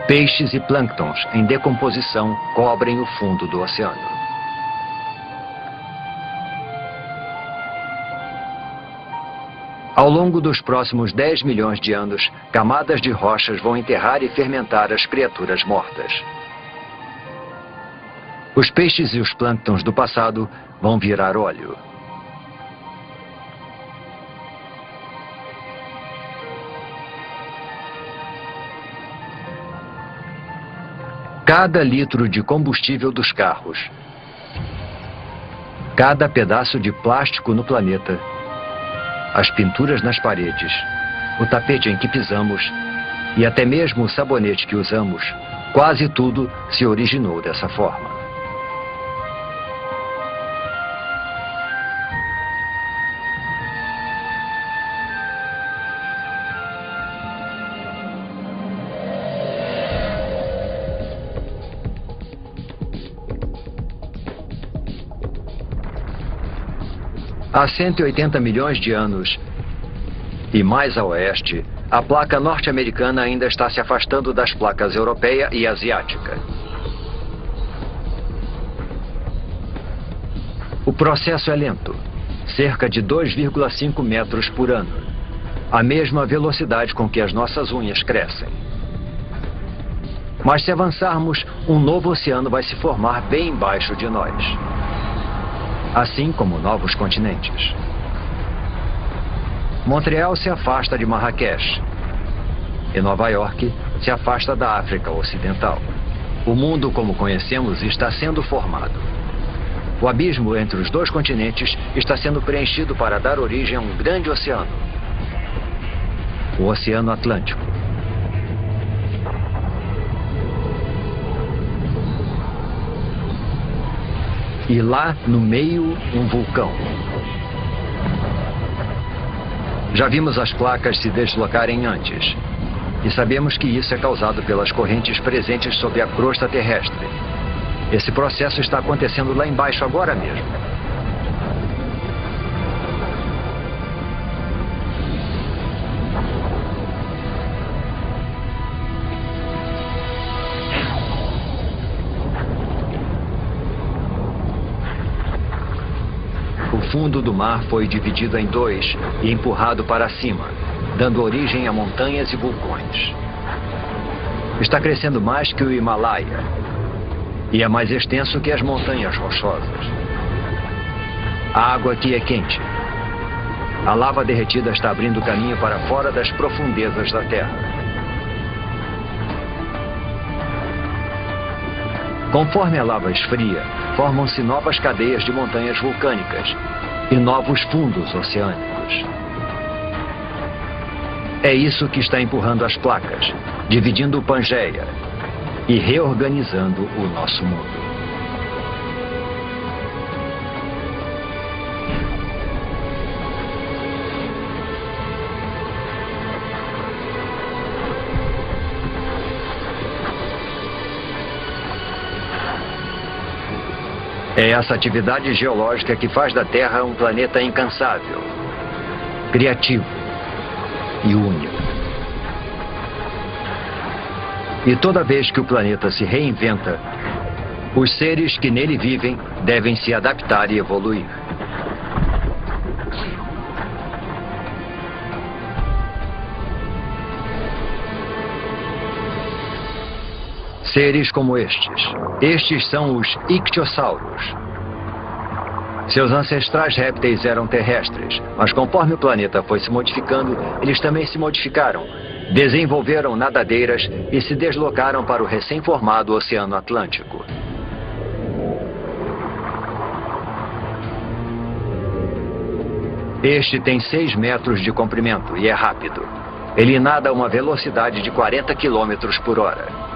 Speaker 1: Peixes e plânctons em decomposição cobrem o fundo do oceano. Ao longo dos próximos 10 milhões de anos, camadas de rochas vão enterrar e fermentar as criaturas mortas. Os peixes e os plânctons do passado vão virar óleo. Cada litro de combustível dos carros, cada pedaço de plástico no planeta, as pinturas nas paredes, o tapete em que pisamos e até mesmo o sabonete que usamos, quase tudo se originou dessa forma. Há 180 milhões de anos, e mais a oeste, a placa norte-americana ainda está se afastando das placas europeia e asiática. O processo é lento, cerca de 2,5 metros por ano, a mesma velocidade com que as nossas unhas crescem. Mas se avançarmos, um novo oceano vai se formar bem embaixo de nós. Assim como novos continentes. Montreal se afasta de Marrakech e Nova York se afasta da África Ocidental. O mundo como conhecemos está sendo formado. O abismo entre os dois continentes está sendo preenchido para dar origem a um grande oceano. O Oceano Atlântico. E lá, no meio, um vulcão. Já vimos as placas se deslocarem antes. E sabemos que isso é causado pelas correntes presentes sob a crosta terrestre. Esse processo está acontecendo lá embaixo agora mesmo. O fundo do mar foi dividido em dois e empurrado para cima, dando origem a montanhas e vulcões. Está crescendo mais que o Himalaia e é mais extenso que as montanhas rochosas. A água aqui é quente. A lava derretida está abrindo caminho para fora das profundezas da Terra. Conforme a lava esfria, formam-se novas cadeias de montanhas vulcânicas e novos fundos oceânicos. É isso que está empurrando as placas, dividindo o Pangeia e reorganizando o nosso mundo. É essa atividade geológica que faz da Terra um planeta incansável, criativo e único. E toda vez que o planeta se reinventa, os seres que nele vivem devem se adaptar e evoluir. Seres como estes. Estes são os ictiossauros. Seus ancestrais répteis eram terrestres, mas conforme o planeta foi se modificando, eles também se modificaram. Desenvolveram nadadeiras e se deslocaram para o recém-formado Oceano Atlântico. Este tem 6 metros de comprimento e é rápido. Ele nada a uma velocidade de 40 quilômetros por hora.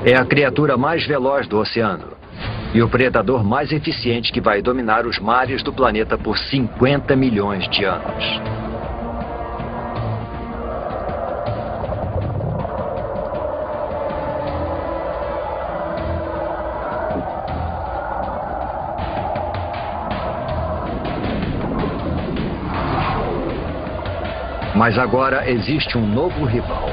Speaker 1: É a criatura mais veloz do oceano e o predador mais eficiente que vai dominar os mares do planeta por 50 milhões de anos. Mas agora existe um novo rival.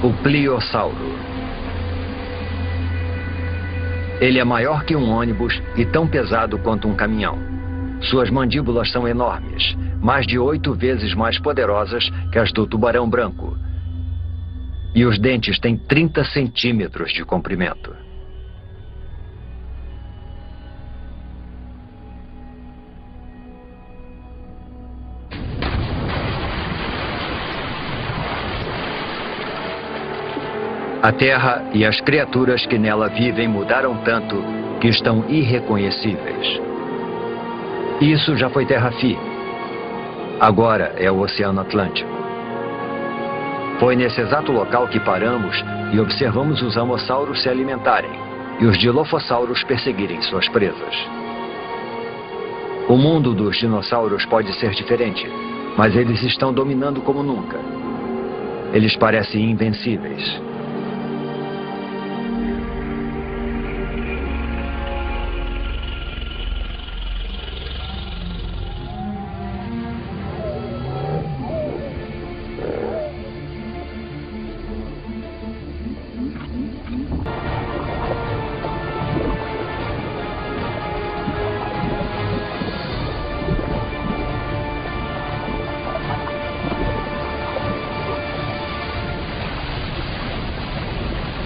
Speaker 1: O Pliossauro. Ele é maior que um ônibus e tão pesado quanto um caminhão. Suas mandíbulas são enormes, mais de 8 vezes mais poderosas que as do tubarão branco. E os dentes têm 30 centímetros de comprimento. A Terra e as criaturas que nela vivem mudaram tanto que estão irreconhecíveis. Isso já foi terra firme. Agora é o Oceano Atlântico. Foi nesse exato local que paramos e observamos os amossauros se alimentarem e os dilofossauros perseguirem suas presas. O mundo dos dinossauros pode ser diferente, mas eles estão dominando como nunca. Eles parecem invencíveis.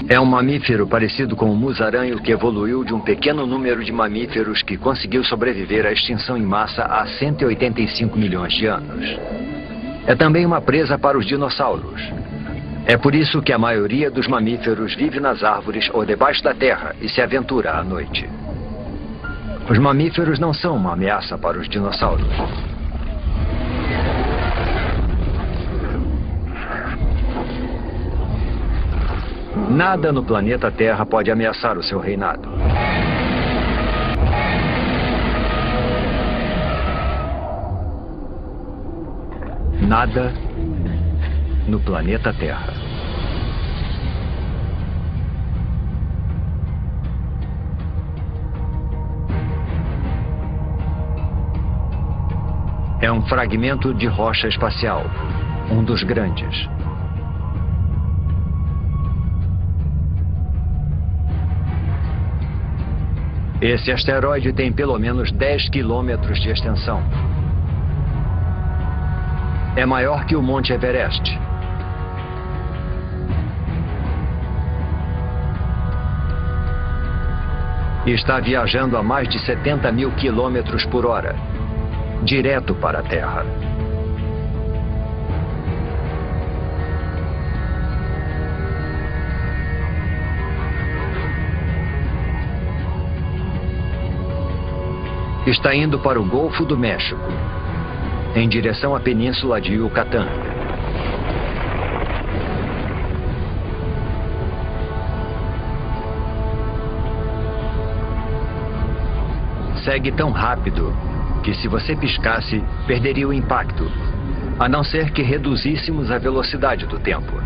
Speaker 1: É um mamífero parecido com o musaranho que evoluiu de um pequeno número de mamíferos que conseguiu sobreviver à extinção em massa há 185 milhões de anos. É também uma presa para os dinossauros. É por isso que a maioria dos mamíferos vive nas árvores ou debaixo da terra e se aventura à noite. Os mamíferos não são uma ameaça para os dinossauros. Nada no planeta Terra pode ameaçar o seu reinado. Nada no planeta Terra. É um fragmento de rocha espacial, um dos grandes. Esse asteroide tem pelo menos 10 quilômetros de extensão. É maior que o Monte Everest. E está viajando a mais de 70 mil quilômetros por hora, direto para a Terra. Está indo para o Golfo do México, em direção à Península de Yucatán. Segue tão rápido que, se você piscasse, perderia o impacto, a não ser que reduzíssemos a velocidade do tempo.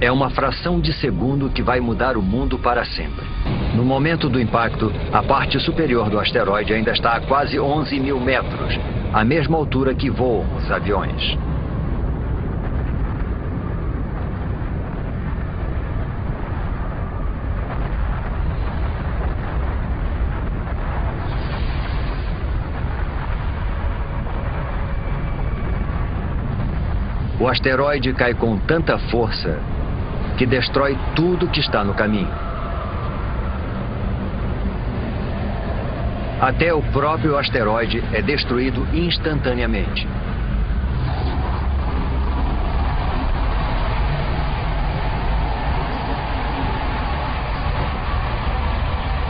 Speaker 1: É uma fração de segundo que vai mudar o mundo para sempre. No momento do impacto, a parte superior do asteroide ainda está a quase 11 mil metros, a mesma altura que voam os aviões. O asteroide cai com tanta força que destrói tudo que está no caminho. Até o próprio asteroide é destruído instantaneamente.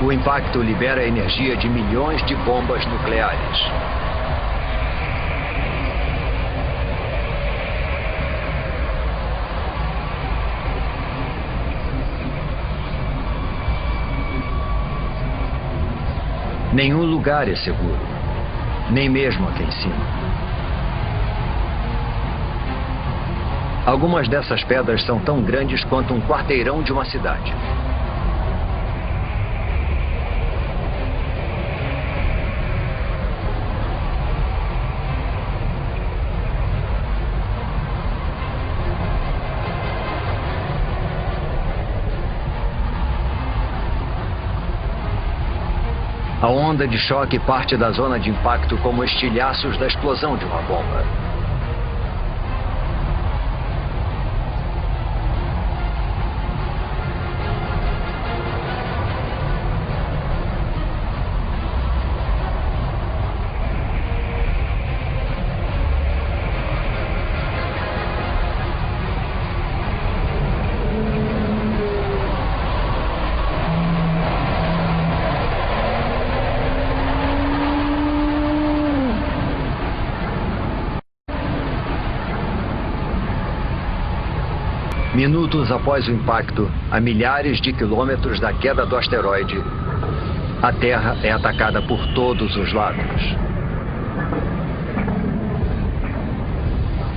Speaker 1: O impacto libera a energia de milhões de bombas nucleares. Nenhum lugar é seguro, nem mesmo aqui em cima. Algumas dessas pedras são tão grandes quanto um quarteirão de uma cidade. A onda de choque parte da zona de impacto como estilhaços da explosão de uma bomba. Minutos após o impacto, a milhares de quilômetros da queda do asteroide, a Terra é atacada por todos os lados.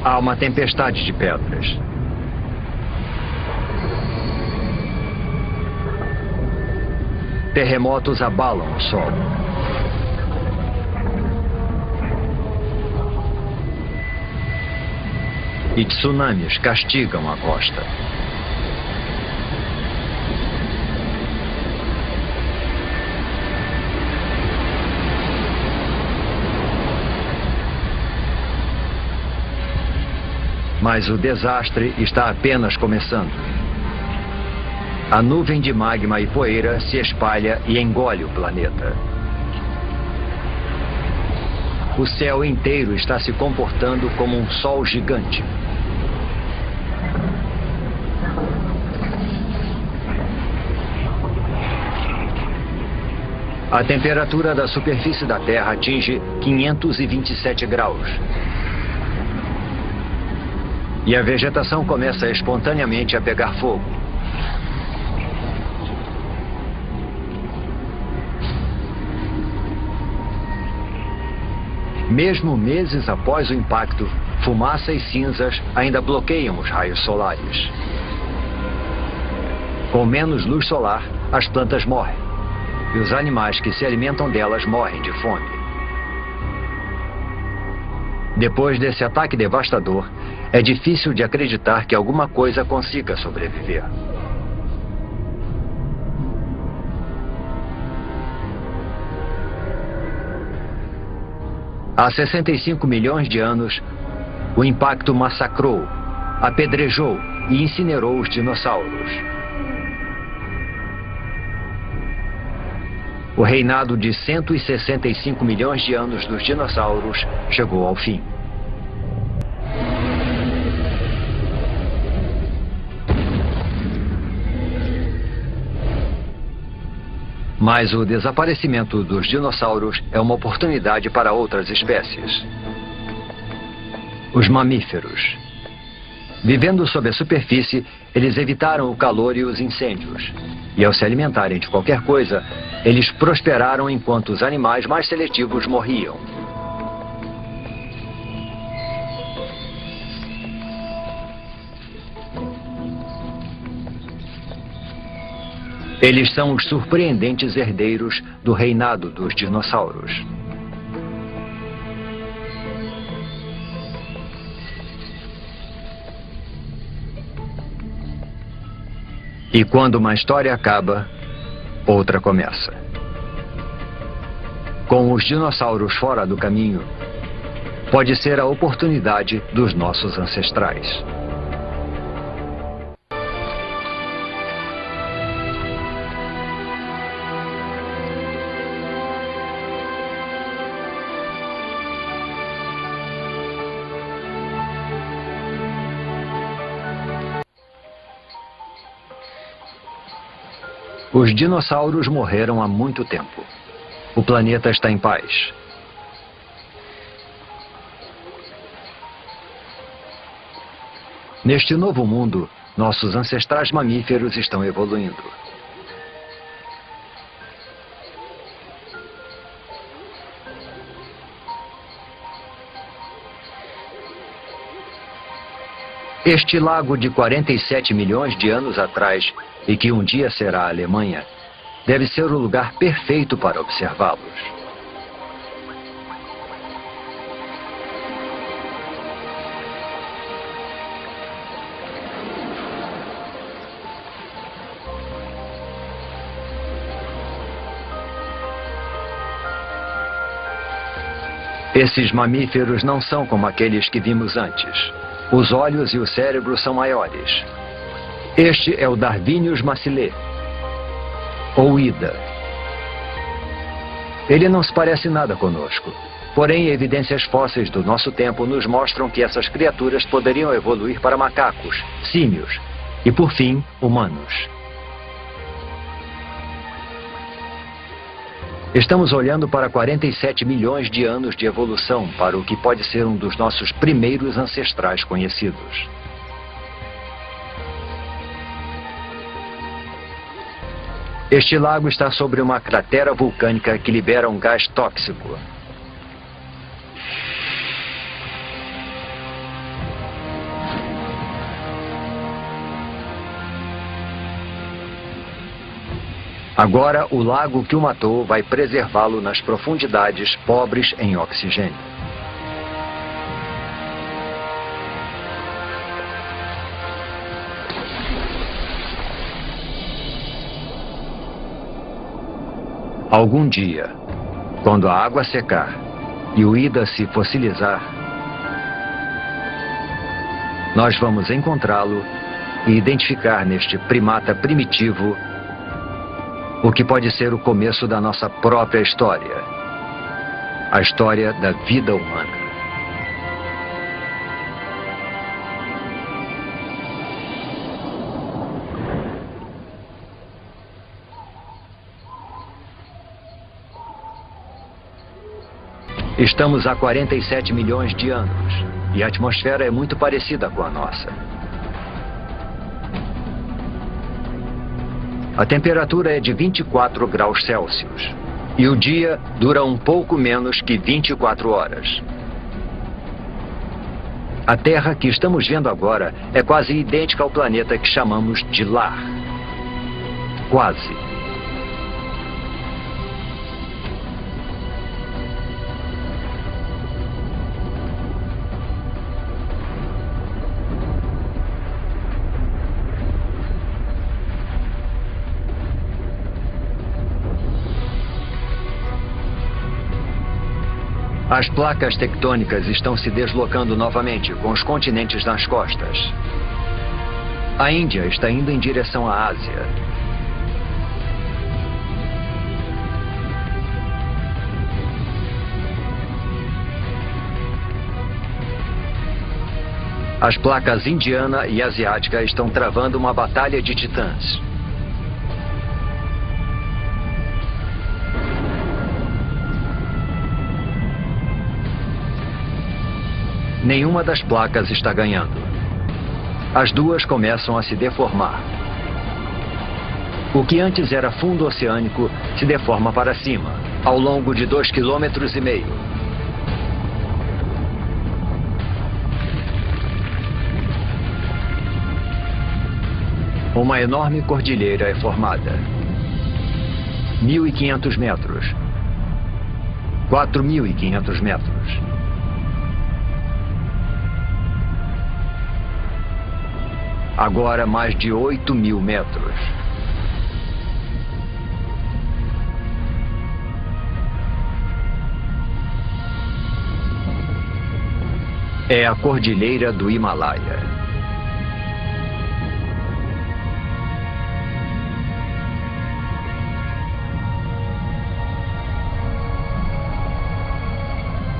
Speaker 1: Há uma tempestade de pedras. Terremotos abalam o solo. E tsunamis castigam a costa. Mas o desastre está apenas começando. A nuvem de magma e poeira se espalha e engole o planeta. O céu inteiro está se comportando como um sol gigante. A temperatura da superfície da Terra atinge 527 graus. E a vegetação começa espontaneamente a pegar fogo. Mesmo meses após o impacto, fumaça e cinzas ainda bloqueiam os raios solares. Com menos luz solar, as plantas morrem. E os animais que se alimentam delas morrem de fome. Depois desse ataque devastador, é difícil de acreditar que alguma coisa consiga sobreviver. Há 65 milhões de anos, o impacto massacrou, apedrejou e incinerou os dinossauros. O reinado de 165 milhões de anos dos dinossauros chegou ao fim. Mas o desaparecimento dos dinossauros é uma oportunidade para outras espécies. Os mamíferos. Vivendo sob a superfície, eles evitaram o calor e os incêndios. E ao se alimentarem de qualquer coisa, eles prosperaram enquanto os animais mais seletivos morriam. Eles são os surpreendentes herdeiros do reinado dos dinossauros. E quando uma história acaba, outra começa. Com os dinossauros fora do caminho, pode ser a oportunidade dos nossos ancestrais. Os dinossauros morreram há muito tempo. O planeta está em paz. Neste novo mundo, nossos ancestrais mamíferos estão evoluindo. Este lago de 47 milhões de anos atrás, e que um dia será a Alemanha, deve ser o lugar perfeito para observá-los. Esses mamíferos não são como aqueles que vimos antes. Os olhos e o cérebro são maiores. Este é o Darwinius massilae, ou Ida. Ele não se parece nada conosco. Porém, evidências fósseis do nosso tempo nos mostram que essas criaturas poderiam evoluir para macacos, símios e, por fim, humanos. Estamos olhando para 47 milhões de anos de evolução para o que pode ser um dos nossos primeiros ancestrais conhecidos. Este lago está sobre uma cratera vulcânica que libera um gás tóxico. Agora, o lago que o matou vai preservá-lo nas profundidades pobres em oxigênio. Algum dia, quando a água secar e o Ida se fossilizar, Nós vamos encontrá-lo e identificar neste primata primitivo o que pode ser o começo da nossa própria história. A história da vida humana. Estamos há 47 milhões de anos e a atmosfera é muito parecida com a nossa. A temperatura é de 24 graus Celsius e o dia dura um pouco menos que 24 horas. A Terra que estamos vendo agora é quase idêntica ao planeta que chamamos de lar. Quase. As placas tectônicas estão se deslocando novamente, com os continentes nas costas. A Índia está indo em direção à Ásia. As placas indiana e asiática estão travando uma batalha de titãs. Nenhuma das placas está ganhando. As duas começam a se deformar. O que antes era fundo oceânico se deforma para cima, ao longo de 2,5 km. Uma enorme cordilheira é formada. 1.500 metros. 4.500 metros. Agora mais de 8.000 metros. É a Cordilheira do Himalaia.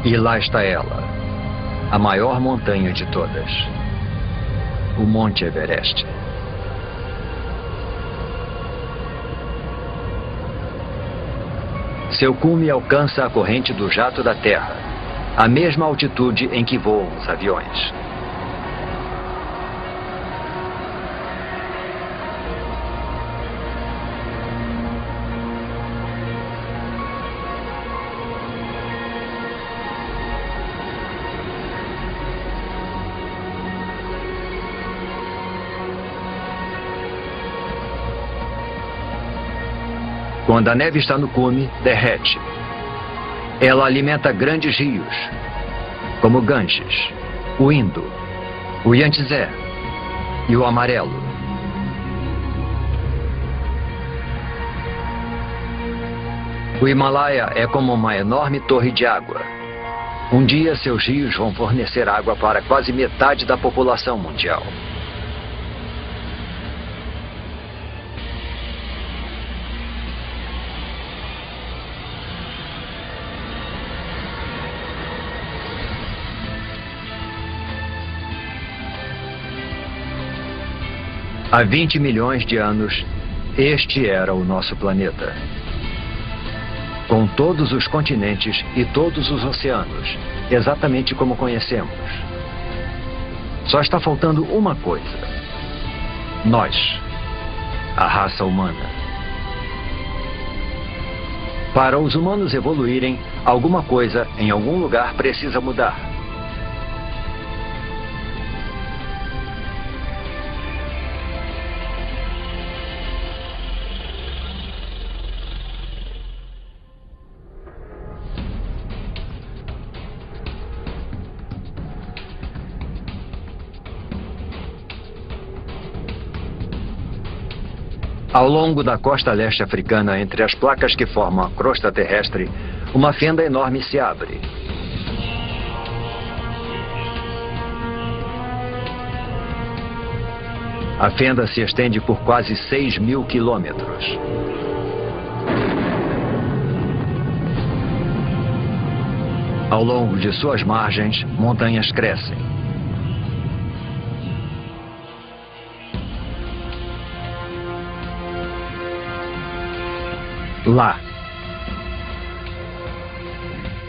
Speaker 1: E lá está ela, a maior montanha de todas. O Monte Everest. Seu cume alcança a corrente do jato da Terra, a mesma altitude em que voam os aviões. Quando a neve está no cume, derrete. Ela alimenta grandes rios, como o Ganges, o Indo, o Yangtze e o Amarelo. O Himalaia é como uma enorme torre de água. Um dia seus rios vão fornecer água para quase metade da população mundial. Há 20 milhões de anos, este era o nosso planeta. Com todos os continentes e todos os oceanos, exatamente como conhecemos. Só está faltando uma coisa. Nós, a raça humana. Para os humanos evoluírem, alguma coisa em algum lugar precisa mudar. Ao longo da costa leste africana, entre as placas que formam a crosta terrestre, uma fenda enorme se abre. A fenda se estende por quase 6.000 quilômetros. Ao longo de suas margens, montanhas crescem. Lá.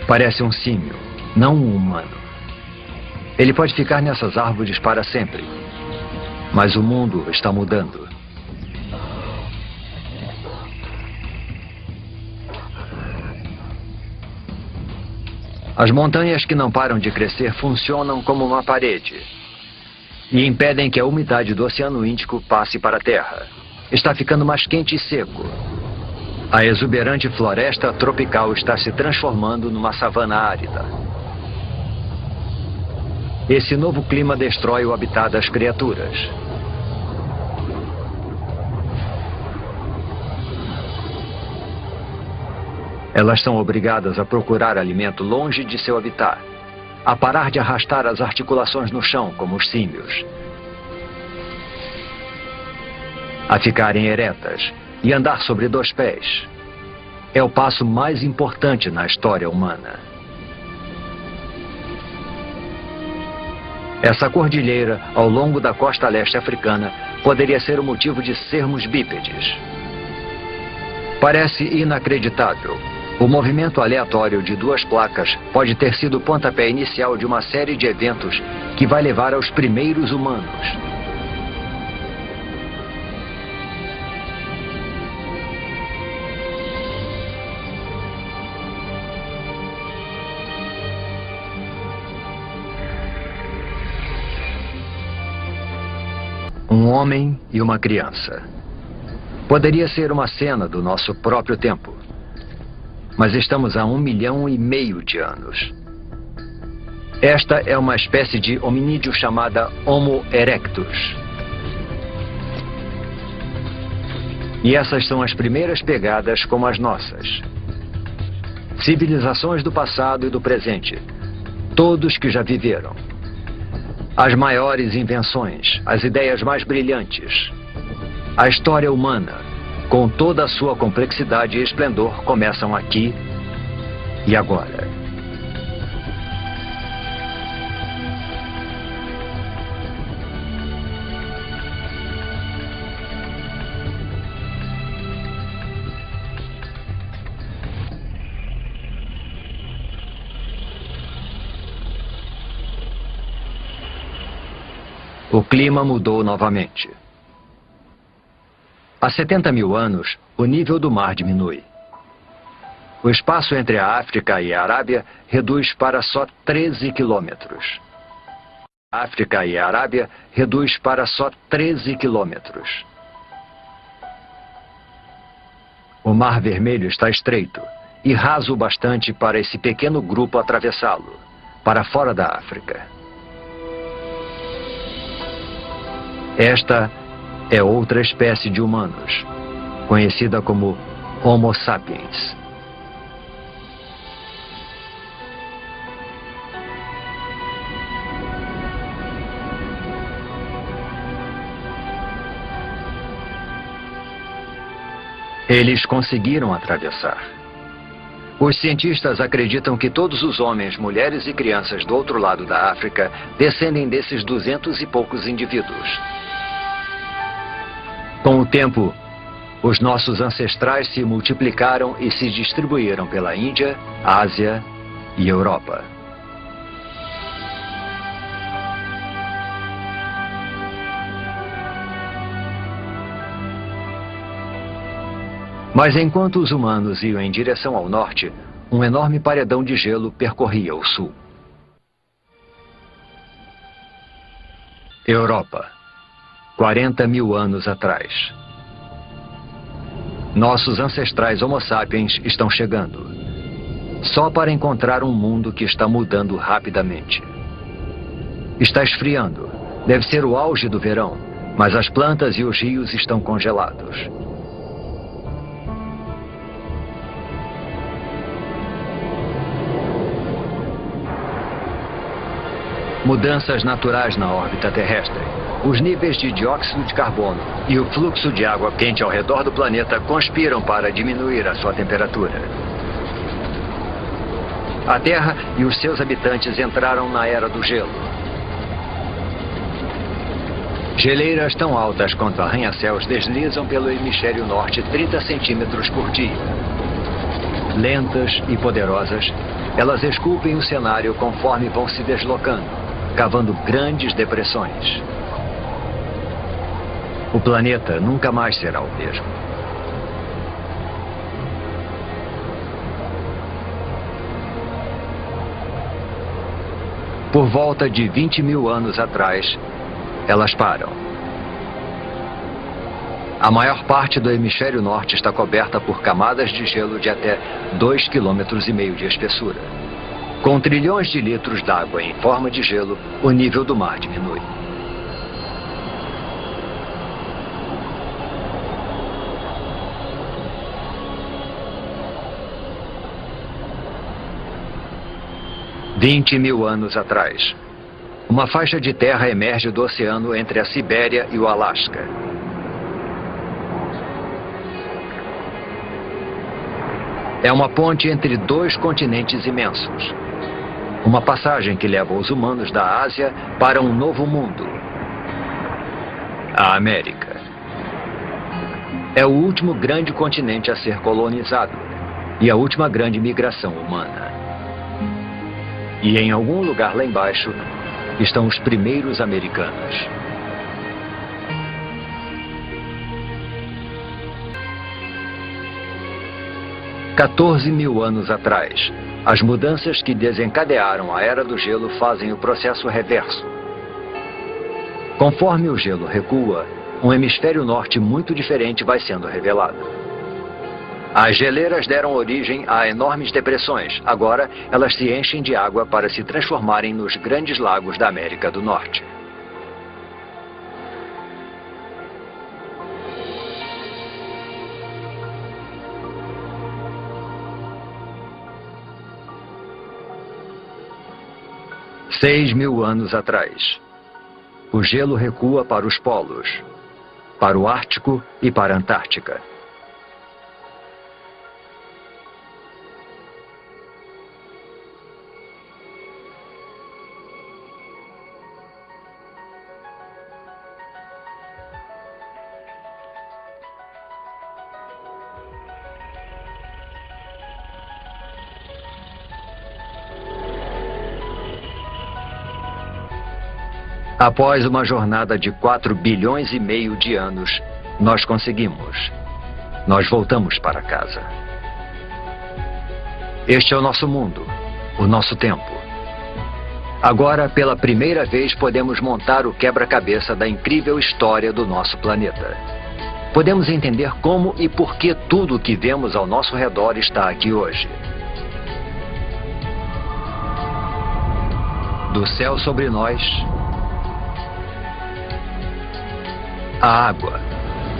Speaker 1: Parece um símio, não um humano. Ele pode ficar nessas árvores para sempre. Mas o mundo está mudando. As montanhas que não param de crescer funcionam como uma parede e impedem que a umidade do Oceano Índico passe para a Terra. Está ficando mais quente e seco. A exuberante floresta tropical está se transformando numa savana árida. Esse novo clima destrói o habitat das criaturas. Elas são obrigadas a procurar alimento longe de seu habitat, a parar de arrastar as articulações no chão, como os símios, a ficarem eretas e andar sobre 2 pés. É o passo mais importante na história humana. Essa cordilheira, ao longo da costa leste africana, poderia ser o motivo de sermos bípedes. Parece inacreditável. O movimento aleatório de 2 placas pode ter sido o pontapé inicial de uma série de eventos que vai levar aos primeiros humanos. Um homem e uma criança. Poderia ser uma cena do nosso próprio tempo. Mas estamos há 1,5 milhão de anos. Esta é uma espécie de hominídeo chamada Homo erectus. E essas são as primeiras pegadas como as nossas. Civilizações do passado e do presente. Todos que já viveram. As maiores invenções, as ideias mais brilhantes. A história humana, com toda a sua complexidade e esplendor, começam aqui e agora. O clima mudou novamente. Há 70.000 anos, o nível do mar diminui. O espaço entre a África e a Arábia reduz para só 13 quilômetros. A África e a Arábia reduz para só 13 quilômetros. O Mar Vermelho está estreito e raso o bastante para esse pequeno grupo atravessá-lo, para fora da África. Esta é outra espécie de humanos, conhecida como Homo sapiens. Eles conseguiram atravessar. Os cientistas acreditam que todos os homens, mulheres e crianças do outro lado da África descendem desses 200 e poucos indivíduos. Com o tempo, os nossos ancestrais se multiplicaram e se distribuíram pela Índia, Ásia e Europa. Mas enquanto os humanos iam em direção ao norte, um enorme paredão de gelo percorria o sul. Europa. 40.000 anos atrás. Nossos ancestrais Homo sapiens estão chegando, só para encontrar um mundo que está mudando rapidamente. Está esfriando. Deve ser o auge do verão, mas as plantas e os rios estão congelados. Mudanças naturais na órbita terrestre. Os níveis de dióxido de carbono e o fluxo de água quente ao redor do planeta conspiram para diminuir a sua temperatura. A Terra e os seus habitantes entraram na Era do Gelo. Geleiras tão altas quanto arranha-céus deslizam pelo hemisfério norte 30 centímetros por dia. Lentas e poderosas, elas esculpem o cenário conforme vão se deslocando, cavando grandes depressões. O planeta nunca mais será o mesmo. Por volta de 20 mil anos atrás, elas param. A maior parte do hemisfério norte está coberta por camadas de gelo de até 2,5 km de espessura. Com trilhões de litros d'água em forma de gelo, o nível do mar diminui. $20.000 anos atrás, uma faixa de terra emerge do oceano entre a Sibéria e o Alasca. É uma ponte entre dois continentes imensos. Uma passagem que leva os humanos da Ásia para um novo mundo. A América. É o último grande continente a ser colonizado e a última grande migração humana. E em algum lugar lá embaixo estão os primeiros americanos. $14.000 anos atrás, as mudanças que desencadearam a Era do Gelo fazem o processo reverso. Conforme o gelo recua, um hemisfério norte muito diferente vai sendo revelado. As geleiras deram origem a enormes depressões. Agora, elas se enchem de água para se transformarem nos grandes lagos da América do Norte. $6.000 anos atrás, o gelo recua para os polos, para o Ártico e para a Antártica. Após uma jornada de 4,5 bilhões de anos, nós conseguimos. Nós voltamos para casa. Este é o nosso mundo, o nosso tempo. Agora, pela primeira vez, podemos montar o quebra-cabeça da incrível história do nosso planeta. Podemos entender como e por que tudo o que vemos ao nosso redor está aqui hoje. Do céu sobre nós, a água,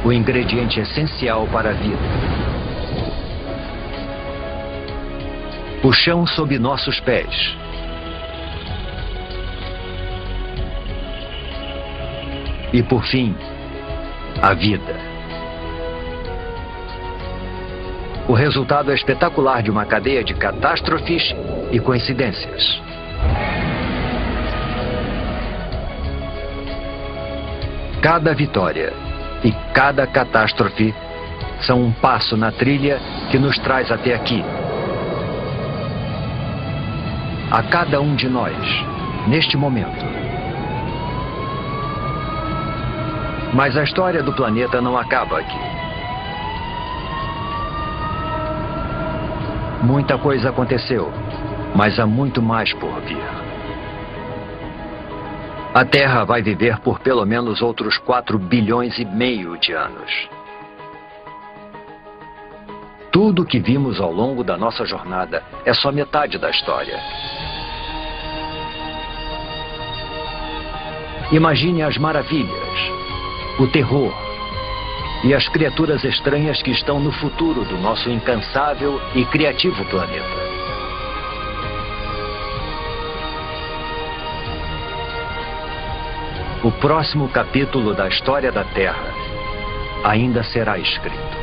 Speaker 1: o ingrediente essencial para a vida. O chão sob nossos pés. E por fim, a vida. O resultado é espetacular de uma cadeia de catástrofes e coincidências. Cada vitória e cada catástrofe são um passo na trilha que nos traz até aqui. A cada um de nós, neste momento. Mas a história do planeta não acaba aqui. Muita coisa aconteceu, mas há muito mais por vir. A Terra vai viver por pelo menos outros 4,5 bilhões de anos. Tudo que vimos ao longo da nossa jornada é só metade da história. Imagine as maravilhas, o terror e as criaturas estranhas que estão no futuro do nosso incansável e criativo planeta. O próximo capítulo da história da Terra ainda será escrito.